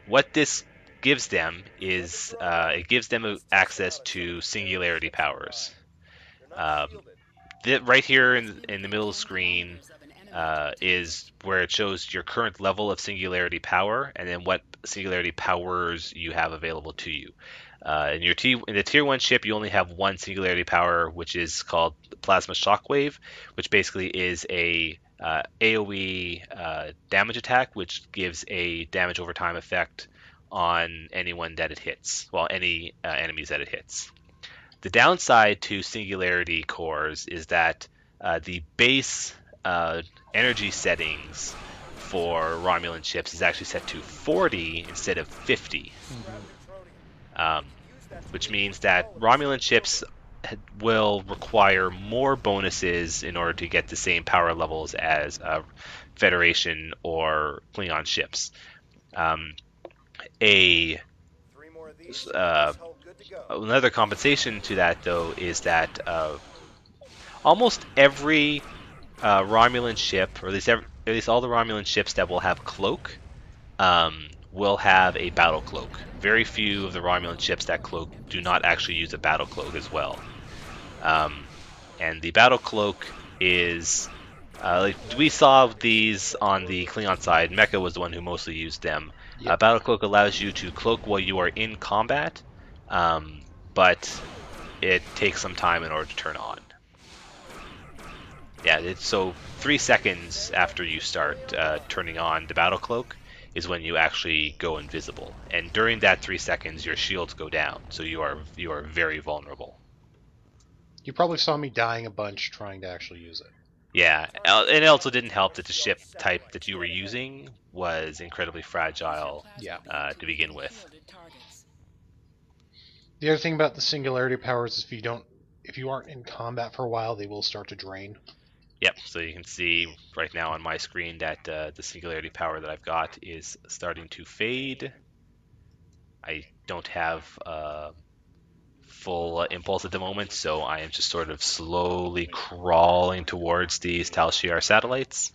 Speaker 1: What this gives them is it gives them access to singularity powers. Um, right here in the middle of the screen is where it shows your current level of singularity power and then what singularity powers you have available to you. In the tier 1 ship, you only have one singularity power, which is called plasma shockwave, which basically is a AoE damage attack, which gives a damage over time effect on anyone that it hits, well, any enemies that it hits. The downside to singularity cores is that the base energy settings for Romulan ships is actually set to 40 instead of 50, which means that Romulan ships will require more bonuses in order to get the same power levels as Federation or Klingon ships. A Another compensation to that, though, is that almost every Romulan ship, or at least all the Romulan ships that will have cloak, will have a battle cloak. Very few of the Romulan ships that cloak do not actually use a battle cloak as well. And the battle cloak is like we saw these on the Klingon side. Mecha was the one who mostly used them.
Speaker 2: Yep.
Speaker 1: Battle cloak allows you to cloak while you are in combat, but it takes some time in order to turn on. Yeah, so 3 seconds after you start turning on the battle cloak is when you actually go invisible, and during that 3 seconds, your shields go down, so you are very vulnerable.
Speaker 2: You probably saw me dying a bunch trying to actually use it.
Speaker 1: Yeah, and it also didn't help that the ship type that you were using was incredibly fragile
Speaker 2: Yeah.
Speaker 1: to begin with.
Speaker 2: The other thing about the singularity powers is if you aren't in combat for a while, they will start to drain.
Speaker 1: Yep, so you can see right now on my screen that the singularity power that I've got is starting to fade. I don't have full impulse at the moment, so I am just sort of slowly crawling towards these Tal Shiar satellites.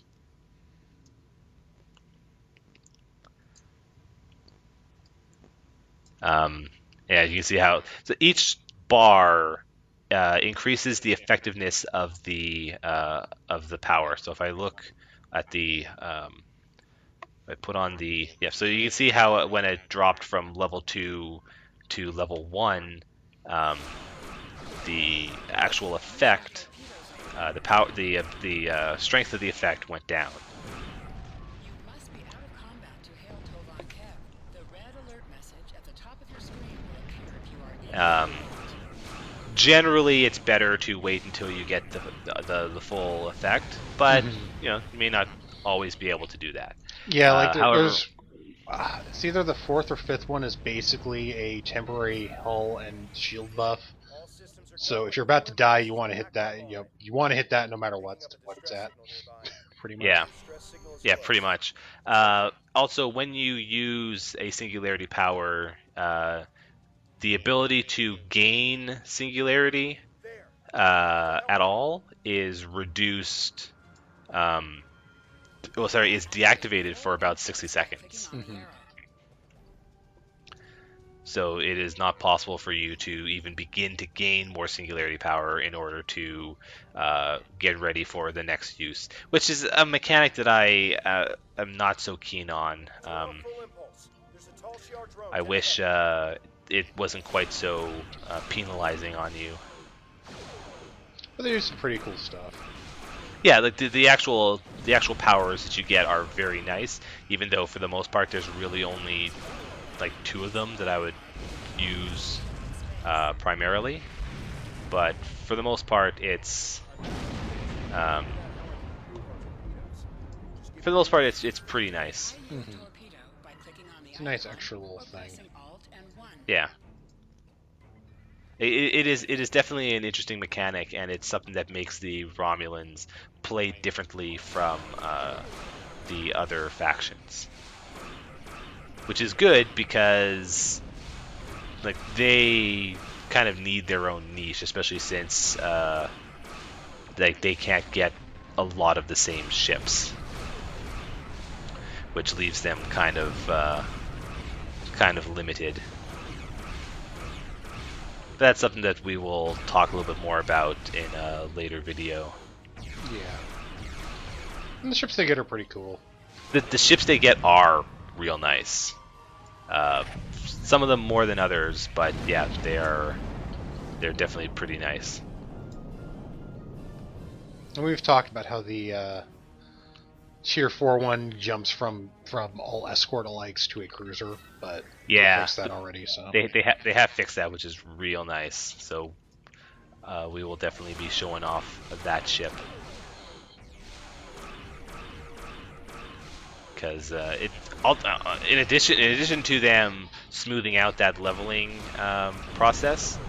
Speaker 1: Yeah, you can see how so each bar increases the effectiveness of the power. So if I look at I put on so you can see how when it dropped from level 2 to level 1, the actual effect, the power, the strength of the effect went down.
Speaker 9: You must be out of combat to hail Tovan Kev. The red alert message at the top of your screen will appear if you are in.
Speaker 1: Generally, it's better to wait until you get the full effect, but you may not always be able to do that.
Speaker 2: Yeah, like
Speaker 1: However,
Speaker 2: there's it's either the fourth or fifth one is basically a temporary hull and shield buff. So if you're about to die, you want to hit that. You want to hit that no matter what it's at. Pretty much.
Speaker 1: Yeah, pretty much. Also, when you use a singularity power, the ability to gain singularity at all is reduced. Is deactivated for about 60 seconds. So it is not possible for you to even begin to gain more singularity power in order to get ready for the next use, which is a mechanic that I am not so keen on.
Speaker 3: Full impulse. There's a tall Shi'ar drone
Speaker 1: I
Speaker 3: dead
Speaker 1: wish
Speaker 3: ahead.
Speaker 1: it wasn't quite so penalizing on you.
Speaker 2: But there's some pretty cool stuff.
Speaker 1: Yeah, like the actual powers that you get are very nice, even though for the most part there's really only like 2 of them that I would use primarily. But for the most part, it's um, it's pretty nice.
Speaker 2: Mm-hmm. It's a nice extra little thing.
Speaker 1: Yeah, it is definitely an interesting mechanic, and it's something that makes the Romulans play differently from the other factions, which is good because like they kind of need their own niche, especially since like they can't get a lot of the same ships, which leaves them kind of limited. That's something that we will talk a little bit more about in a later video.
Speaker 2: Yeah. And the ships they get are pretty cool.
Speaker 1: The ships they get are real nice. Some of them more than others, but yeah, they're definitely pretty nice.
Speaker 2: And we've talked about how the Tier 4 one jumps from all escort alikes to a cruiser, but
Speaker 1: Yeah,
Speaker 2: they fixed that already. So
Speaker 1: they have fixed that, which is real nice. So we will definitely be showing off that ship because in addition to them smoothing out that leveling process,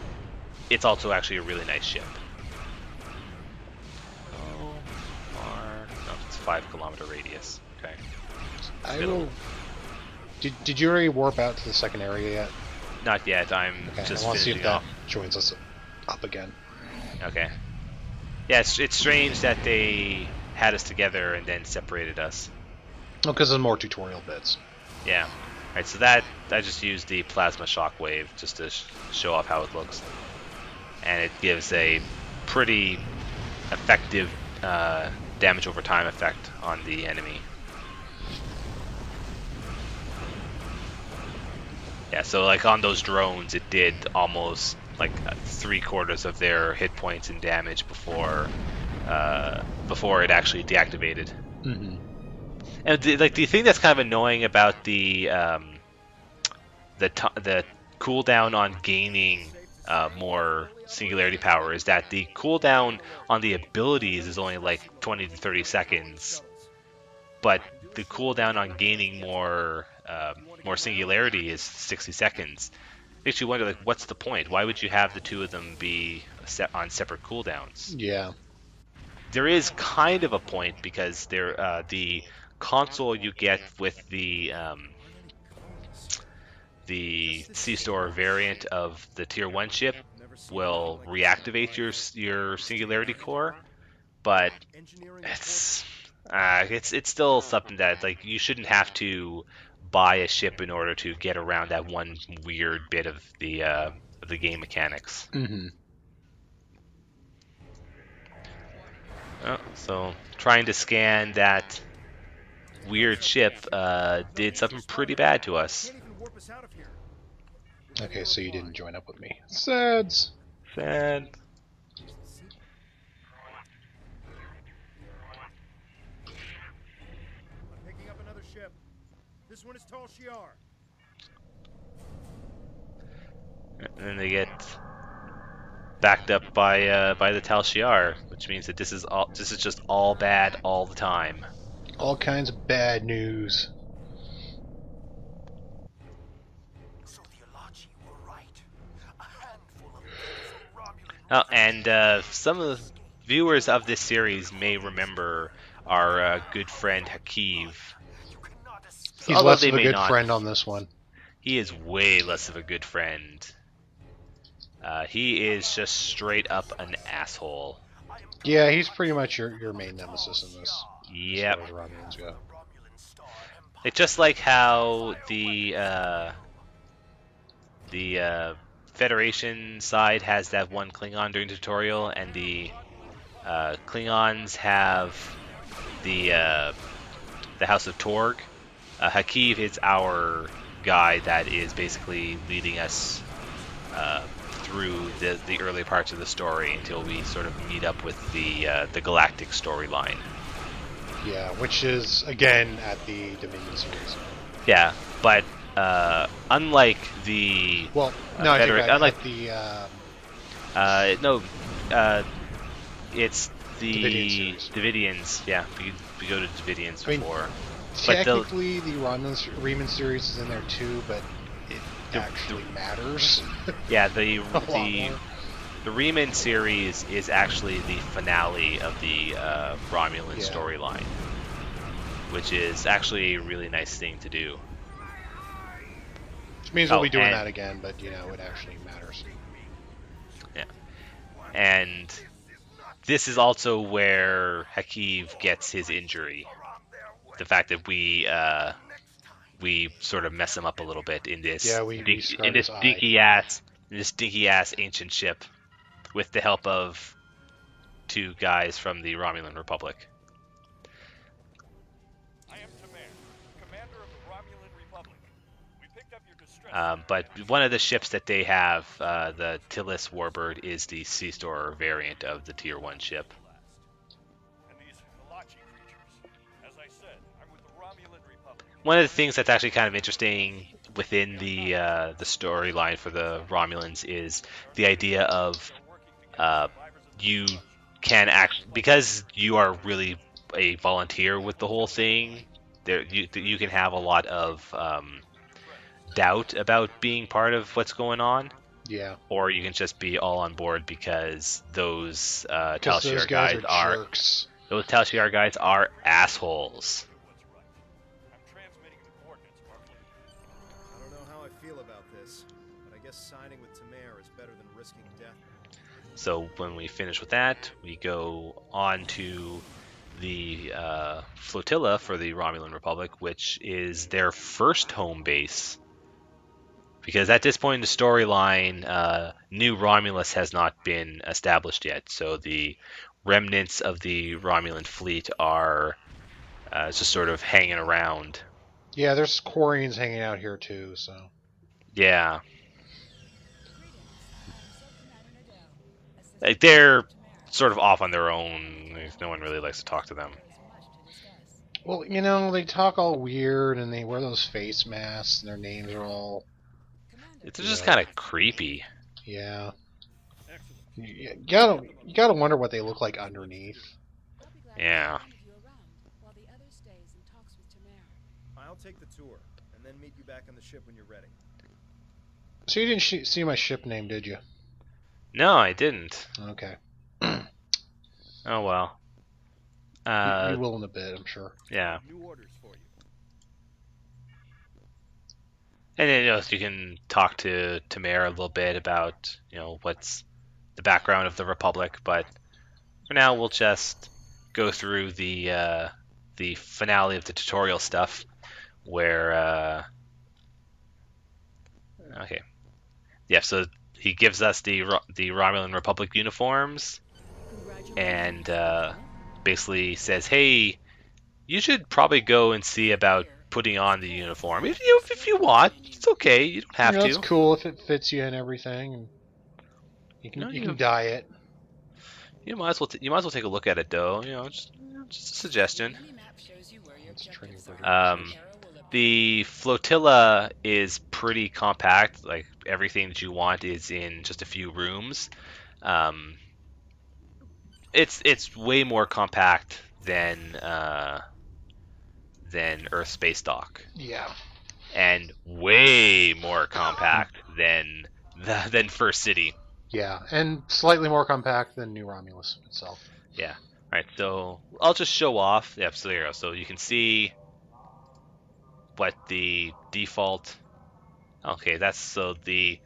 Speaker 1: it's also actually a really nice ship. No, it's 5-kilometer radius. Okay.
Speaker 2: I will. Did you already warp out to the second area yet?
Speaker 1: Not yet. I'm just
Speaker 2: I want to see if
Speaker 1: finishing
Speaker 2: that
Speaker 1: off.
Speaker 2: joins us up again.
Speaker 1: Okay. Yeah, it's strange that they had us together and then separated us.
Speaker 2: Oh, because there's more tutorial bits.
Speaker 1: Yeah. Alright, so that I just used the plasma shockwave just to show off how it looks. And it gives a pretty effective damage over time effect on the enemy. Yeah, so like on those drones, it did almost like 3/4 of their hit points and damage before it actually deactivated.
Speaker 2: Mm-hmm.
Speaker 1: And the thing that's kind of annoying about the cooldown on gaining more singularity power is that the cooldown on the abilities is only like 20 to 30 seconds, but the cooldown on gaining more singularity is 60 seconds. Makes you wonder, like, what's the point? Why would you have the 2 of them be on separate cooldowns?
Speaker 2: Yeah.
Speaker 1: There is kind of a point because the console you get with the C-Store variant of the Tier 1 ship will reactivate your singularity core, but it's still something that like you shouldn't have to buy a ship in order to get around that one weird bit of the game mechanics.
Speaker 2: Mm-hmm.
Speaker 1: So trying to scan that weird ship did something pretty bad to us.
Speaker 2: Okay, so you didn't join up with me. Sad.
Speaker 1: Sad.
Speaker 3: I'm picking up another ship. This one is Tall Shi'ar.
Speaker 1: And then they get backed up by the Tal Shiar, which means that this is just all bad all the time.
Speaker 2: All kinds of bad news.
Speaker 3: So the Alachi were right. A handful of beautiful Romulan
Speaker 1: Oh, and some of the viewers of this series may remember our good friend Hakiv.
Speaker 2: He's
Speaker 1: Although
Speaker 2: less
Speaker 1: they
Speaker 2: of a
Speaker 1: may
Speaker 2: good
Speaker 1: not.
Speaker 2: friend on this one.
Speaker 1: He is way less of a good friend. He is just straight up an asshole.
Speaker 2: Yeah, he's pretty much your main nemesis in this.
Speaker 1: Yep.
Speaker 2: As far as Romulans go.
Speaker 1: It's just like how the the Federation side has that one Klingon during the tutorial, and the Klingons have the House of Torg. Hakiv is our guy that is basically leading us through the early parts of the story until we sort of meet up with the galactic storyline.
Speaker 2: Yeah, which is again at the Dominion series.
Speaker 1: Yeah, but unlike the
Speaker 2: Well, no, I think
Speaker 1: unlike
Speaker 2: at the
Speaker 1: no, it's the
Speaker 2: Davidian series.
Speaker 1: Davidians. Yeah, we go to Davidians
Speaker 2: I mean,
Speaker 1: before.
Speaker 2: technically, the Riemann series is in there too, but it actually matters.
Speaker 1: Yeah, the Riemann series is actually the finale of the Romulan storyline, which is actually a really nice thing to do.
Speaker 2: Which means we'll be doing that again, but you know, it actually matters.
Speaker 1: Yeah, and this is also where Hakiv gets his injury. The fact that we sort of mess him up a little bit in this in this stinky ass ancient ship with the help of two guys from the Romulan Republic.
Speaker 5: I am Tamer, commander of the Romulan Republic. We picked up your distress.
Speaker 1: But one of the ships that they have, the Tillis Warbird, is the Sea Storer variant of the Tier 1 ship.
Speaker 5: And these Malachi creatures. As I said, I'm with the Romulan Republic.
Speaker 1: One of the things that's actually kind of interesting within the storyline for the Romulans is the idea of you can act because you are really a volunteer with the whole thing. There, you can have a lot of doubt about being part of what's going on.
Speaker 2: Yeah.
Speaker 1: Or you can just be all on board because those Tal Shiar
Speaker 2: those
Speaker 1: guys are
Speaker 2: jerks.
Speaker 1: Those Tal Shiar guys are assholes.
Speaker 5: I'm transmitting the coordinates, Parkland.
Speaker 3: I don't know how I feel about this, but I guess signing with Tamer is better than risking death.
Speaker 1: So when we finish with that, we go on to the flotilla for the Romulan Republic, which is their first home base. Because at this point in the storyline, New Romulus has not been established yet, so the remnants of the Romulan fleet are just sort of hanging around.
Speaker 2: Yeah, there's Quarians hanging out here too, so.
Speaker 1: Yeah. Like, they're sort of off on their own. No one really likes to talk to them.
Speaker 2: Well, you know, they talk all weird and they wear those face masks and their names are all...
Speaker 1: It's just kind of creepy.
Speaker 2: Yeah. You gotta wonder what they look like underneath.
Speaker 1: Yeah.
Speaker 3: I'll take the tour, and then meet you back on the ship when you're ready.
Speaker 2: So you didn't see my ship name, did you?
Speaker 1: No, I didn't.
Speaker 2: Okay.
Speaker 1: Oh well.
Speaker 2: You will in a bit, I'm sure.
Speaker 1: Yeah.
Speaker 3: New orders for you.
Speaker 1: And then you can talk to Tamer a little bit about what's the background of the Republic, but for now we'll just go through the finale of the tutorial stuff, where okay, yeah. So he gives us the Romulan Republic uniforms, and basically says, "Hey, you should probably go and see about putting on the uniform. If you want, it's okay. You don't have to.
Speaker 2: It's cool if it fits you and everything. And you can dye it.
Speaker 1: You might as well take a look at it, though. Just a suggestion. The flotilla is pretty compact. Like, everything that you want is in just a few rooms. It's way more compact than Earth Space Dock.
Speaker 2: Yeah.
Speaker 1: And way more compact than First City.
Speaker 2: Yeah, and slightly more compact than New Romulus itself.
Speaker 1: Yeah. All right, so I'll just show off. Yeah, so there you go. So you can see what the default. Okay, that's so the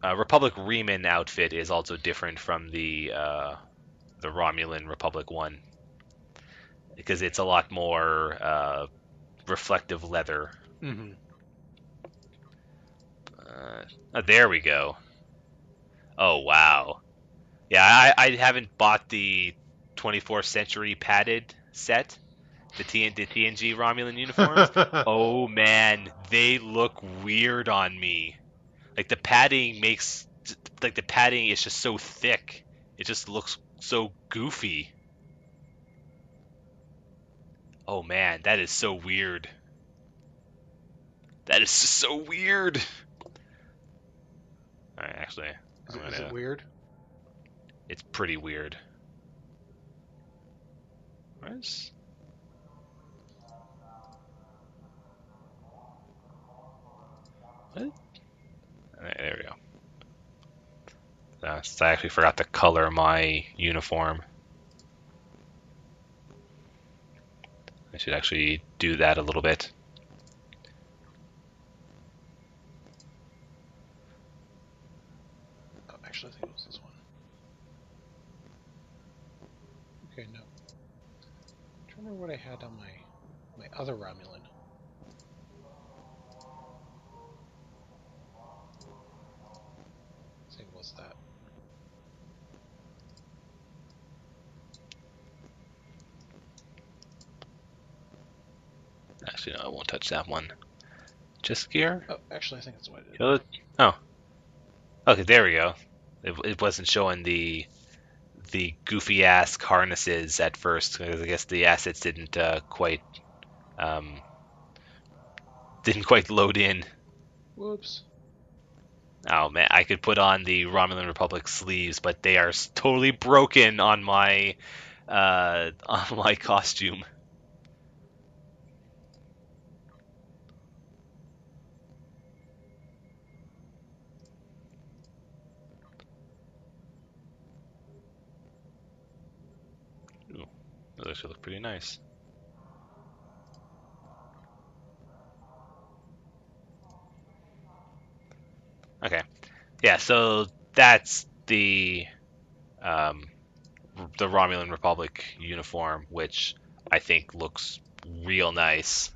Speaker 1: Republic Riemann outfit is also different from the Romulan Republic one, because it's a lot more reflective leather.
Speaker 2: Mm-hmm.
Speaker 1: Oh, there we go. Oh wow. Yeah, I haven't bought the 24th century padded set, the TNG Romulan uniforms. Oh man, they look weird on me. Like the padding makes, like the padding is just so thick. It just looks so goofy. Oh man, that is so weird. That is just so weird. All right, actually,
Speaker 2: Is it weird?
Speaker 1: It's pretty weird. What? What? All right, there we go. So I actually forgot to color my uniform. I should actually do that a little bit.
Speaker 2: Oh, actually, I think it was this one. Okay, no. I'm trying to remember what I had on my other Romulan. I think it was that.
Speaker 1: Actually, no, I won't touch that one. Just gear?
Speaker 2: Oh, actually, I think that's what I did.
Speaker 1: Oh. Okay, there we go. It wasn't showing the goofy ass harnesses at first because I guess the assets um, didn't quite load in.
Speaker 2: Whoops.
Speaker 1: Oh man, I could put on the Romulan Republic sleeves, but they are totally broken on my on my costume. Ooh, those actually look pretty nice. Okay, yeah, so that's um, the Romulan Republic uniform, which I think looks real nice.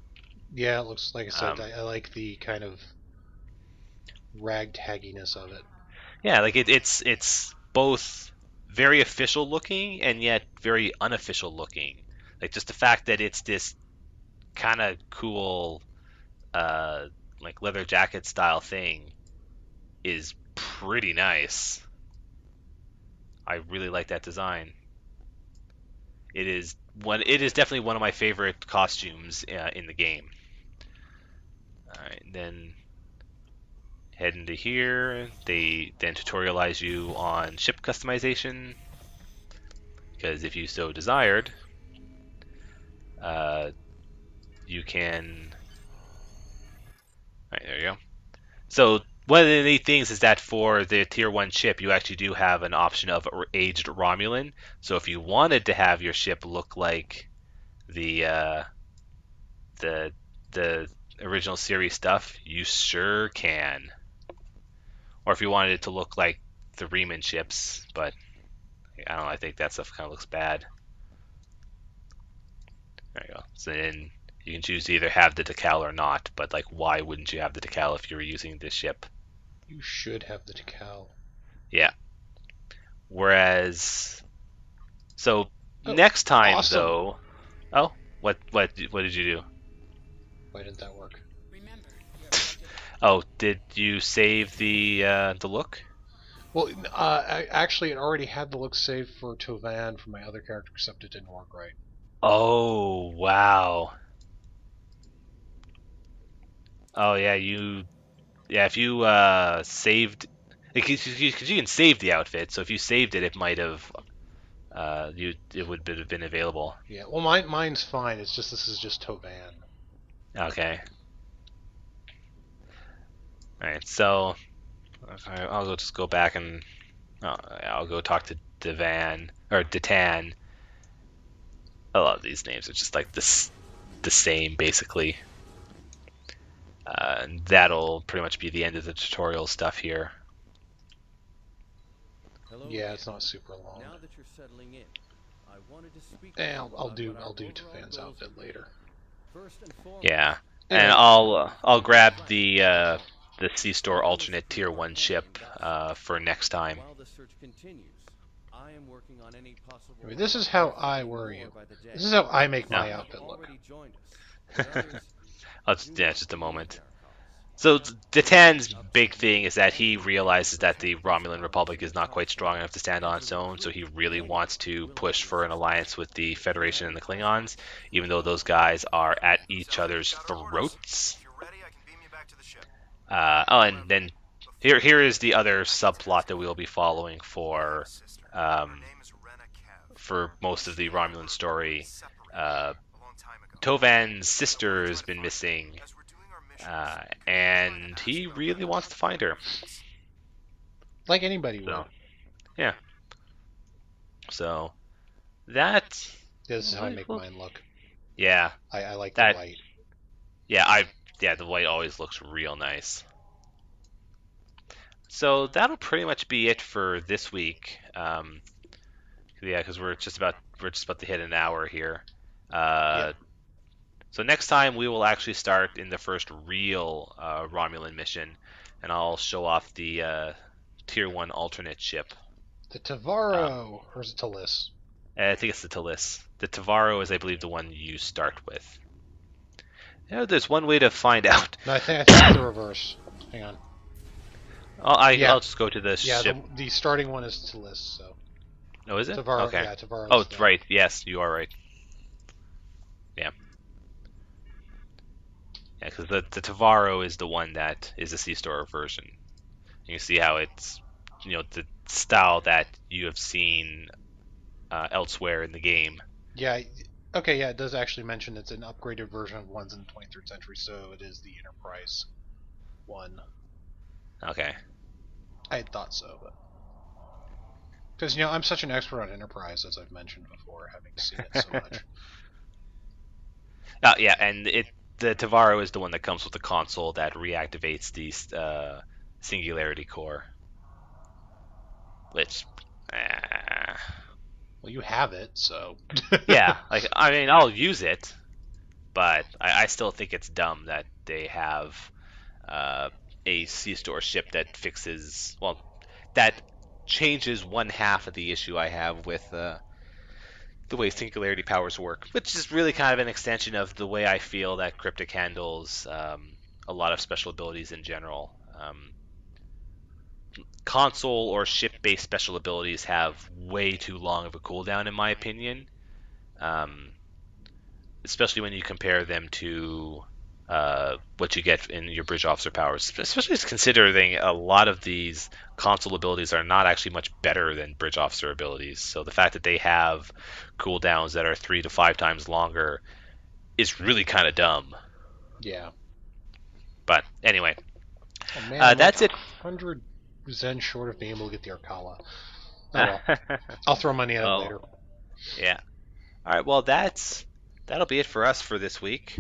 Speaker 2: Yeah, it looks like I said.
Speaker 1: Um,
Speaker 2: I like the kind of ragtagginess of it.
Speaker 1: yeah, like it's both very official looking and yet very unofficial looking. Like just the fact that it's this kind of cool, uh, like leather jacket style thing is pretty nice. I really like that design. It is definitely one of my favorite costumes in the game. All right, then head into here. They then tutorialize you on ship customization because if you so desired, uh, you can. All right, there you go. So one of the neat things is that for the tier 1 ship, you actually do have an option of aged Romulan. So if you wanted to have your ship look like the uh, the the original series stuff, you sure can. Or if you wanted it to look like the Riemann ships, but I don't know. I think that stuff kind of looks bad. There you go. So then you can choose to either have the decal or not. But like, why wouldn't you have the decal if you were using this ship?
Speaker 2: You should have the decal.
Speaker 1: Yeah. Whereas, so
Speaker 2: Oh,
Speaker 1: next time
Speaker 2: awesome.
Speaker 1: though, oh, what did you do?
Speaker 2: Why didn't that work?
Speaker 9: Remember, your objective.
Speaker 1: Oh, did you save the look?
Speaker 2: Well, actually, it already had the look saved for Tovan for my other character, except it didn't work right.
Speaker 1: Oh wow. Oh yeah, if you saved, because you can save the outfit, so if you saved it, it might have it would have been available.
Speaker 2: Yeah, well, mine's fine. It's just this is just Tovan.
Speaker 1: Okay. All right, so I'll just go back and I'll go talk to Devan or Detan. A lot of these names are just like the same basically. And that'll pretty much be the end of the tutorial stuff here.
Speaker 8: Hello
Speaker 2: Yeah,
Speaker 8: again.
Speaker 2: it's not super long.
Speaker 8: Now that you're settling in, I wanted to speak with
Speaker 2: And
Speaker 8: you
Speaker 2: I'll
Speaker 8: about
Speaker 2: do
Speaker 8: what our overall
Speaker 2: Tovan's
Speaker 8: goals
Speaker 2: outfit
Speaker 8: have been.
Speaker 2: later.
Speaker 8: First and foremost,
Speaker 1: Yeah, and
Speaker 2: Anyway,
Speaker 1: I'll grab the the C-Store alternate Tier 1 ship for next time.
Speaker 3: While the search continues, I am working on any possible.
Speaker 2: I mean, this is how I worry you. This is how I make my outfit look.
Speaker 1: It's just a moment. So Datan's big thing is that he realizes that the Romulan Republic is not quite strong enough to stand on its own, so he really wants to push for an alliance with the Federation and the Klingons, even though those guys are at each other's throats. And then here is the other subplot that we'll be following for most of the Romulan story. Tovan's sister has been missing. And he really wants to find her.
Speaker 2: Like anybody would.
Speaker 1: Yeah. So, that...
Speaker 2: This is how I make mine look.
Speaker 1: Yeah.
Speaker 2: I like the white.
Speaker 1: Yeah, the white always looks real nice. So, that'll pretty much be it for this week. Yeah, because we're just about to hit an hour here. Yeah. So next time we will actually start in the first real Romulan mission, and I'll show off the Tier 1 alternate ship.
Speaker 2: The Tavaro, or is it Talis?
Speaker 1: I think it's the Talis. The Tavaro is, I believe, the one you start with. There's one way to find out.
Speaker 2: No, I think it's the reverse. Hang on.
Speaker 1: I'll just go to the ship.
Speaker 2: Yeah, the starting one is Talis, so...
Speaker 1: Oh, is it?
Speaker 2: Tavaro,
Speaker 1: okay.
Speaker 2: Yeah, Tavaro.
Speaker 1: Oh, right. Yes, you are right. Yeah. Yeah, because the Tavaro is the one that is a C-Store version. You can see how it's, the style that you have seen elsewhere in the game.
Speaker 2: Yeah, okay, yeah, it does actually mention it's an upgraded version of ones in the 23rd century, so it is the Enterprise one.
Speaker 1: Okay.
Speaker 2: I had thought so, but... Because, I'm such an expert on Enterprise, as I've mentioned before, having seen it so much.
Speaker 1: Yeah, and the Tavaro is the one that comes with the console that reactivates the Singularity Core. Which,
Speaker 2: well, you have it, so...
Speaker 1: Yeah, I'll use it, but I still think it's dumb that they have a C-Store ship that fixes... Well, that changes one half of the issue I have with... the way singularity powers work, which is really kind of an extension of the way I feel that Cryptic handles a lot of special abilities in general. Console or ship-based special abilities have way too long of a cooldown, in my opinion, especially when you compare them to what you get in your bridge officer powers, especially considering a lot of these console abilities are not actually much better than bridge officer abilities. So the fact that they have cooldowns that are 3 to 5 times longer is really kind of dumb.
Speaker 2: Yeah.
Speaker 1: But anyway,
Speaker 2: oh, man,
Speaker 1: that's it.
Speaker 2: 100 Zen short of being able to get the Arcala. Oh, well. I'll throw money at it later.
Speaker 1: Yeah. All right. Well, that'll be it for us for this week.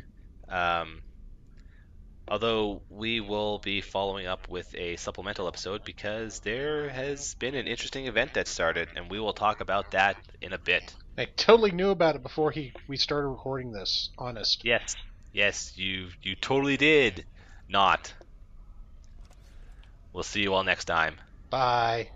Speaker 1: Although we will be following up with a supplemental episode because there has been an interesting event that started, and we will talk about that in a bit.
Speaker 2: I totally knew about it before we started recording this, honest.
Speaker 1: Yes, you totally did not. We'll see you all next time.
Speaker 2: Bye.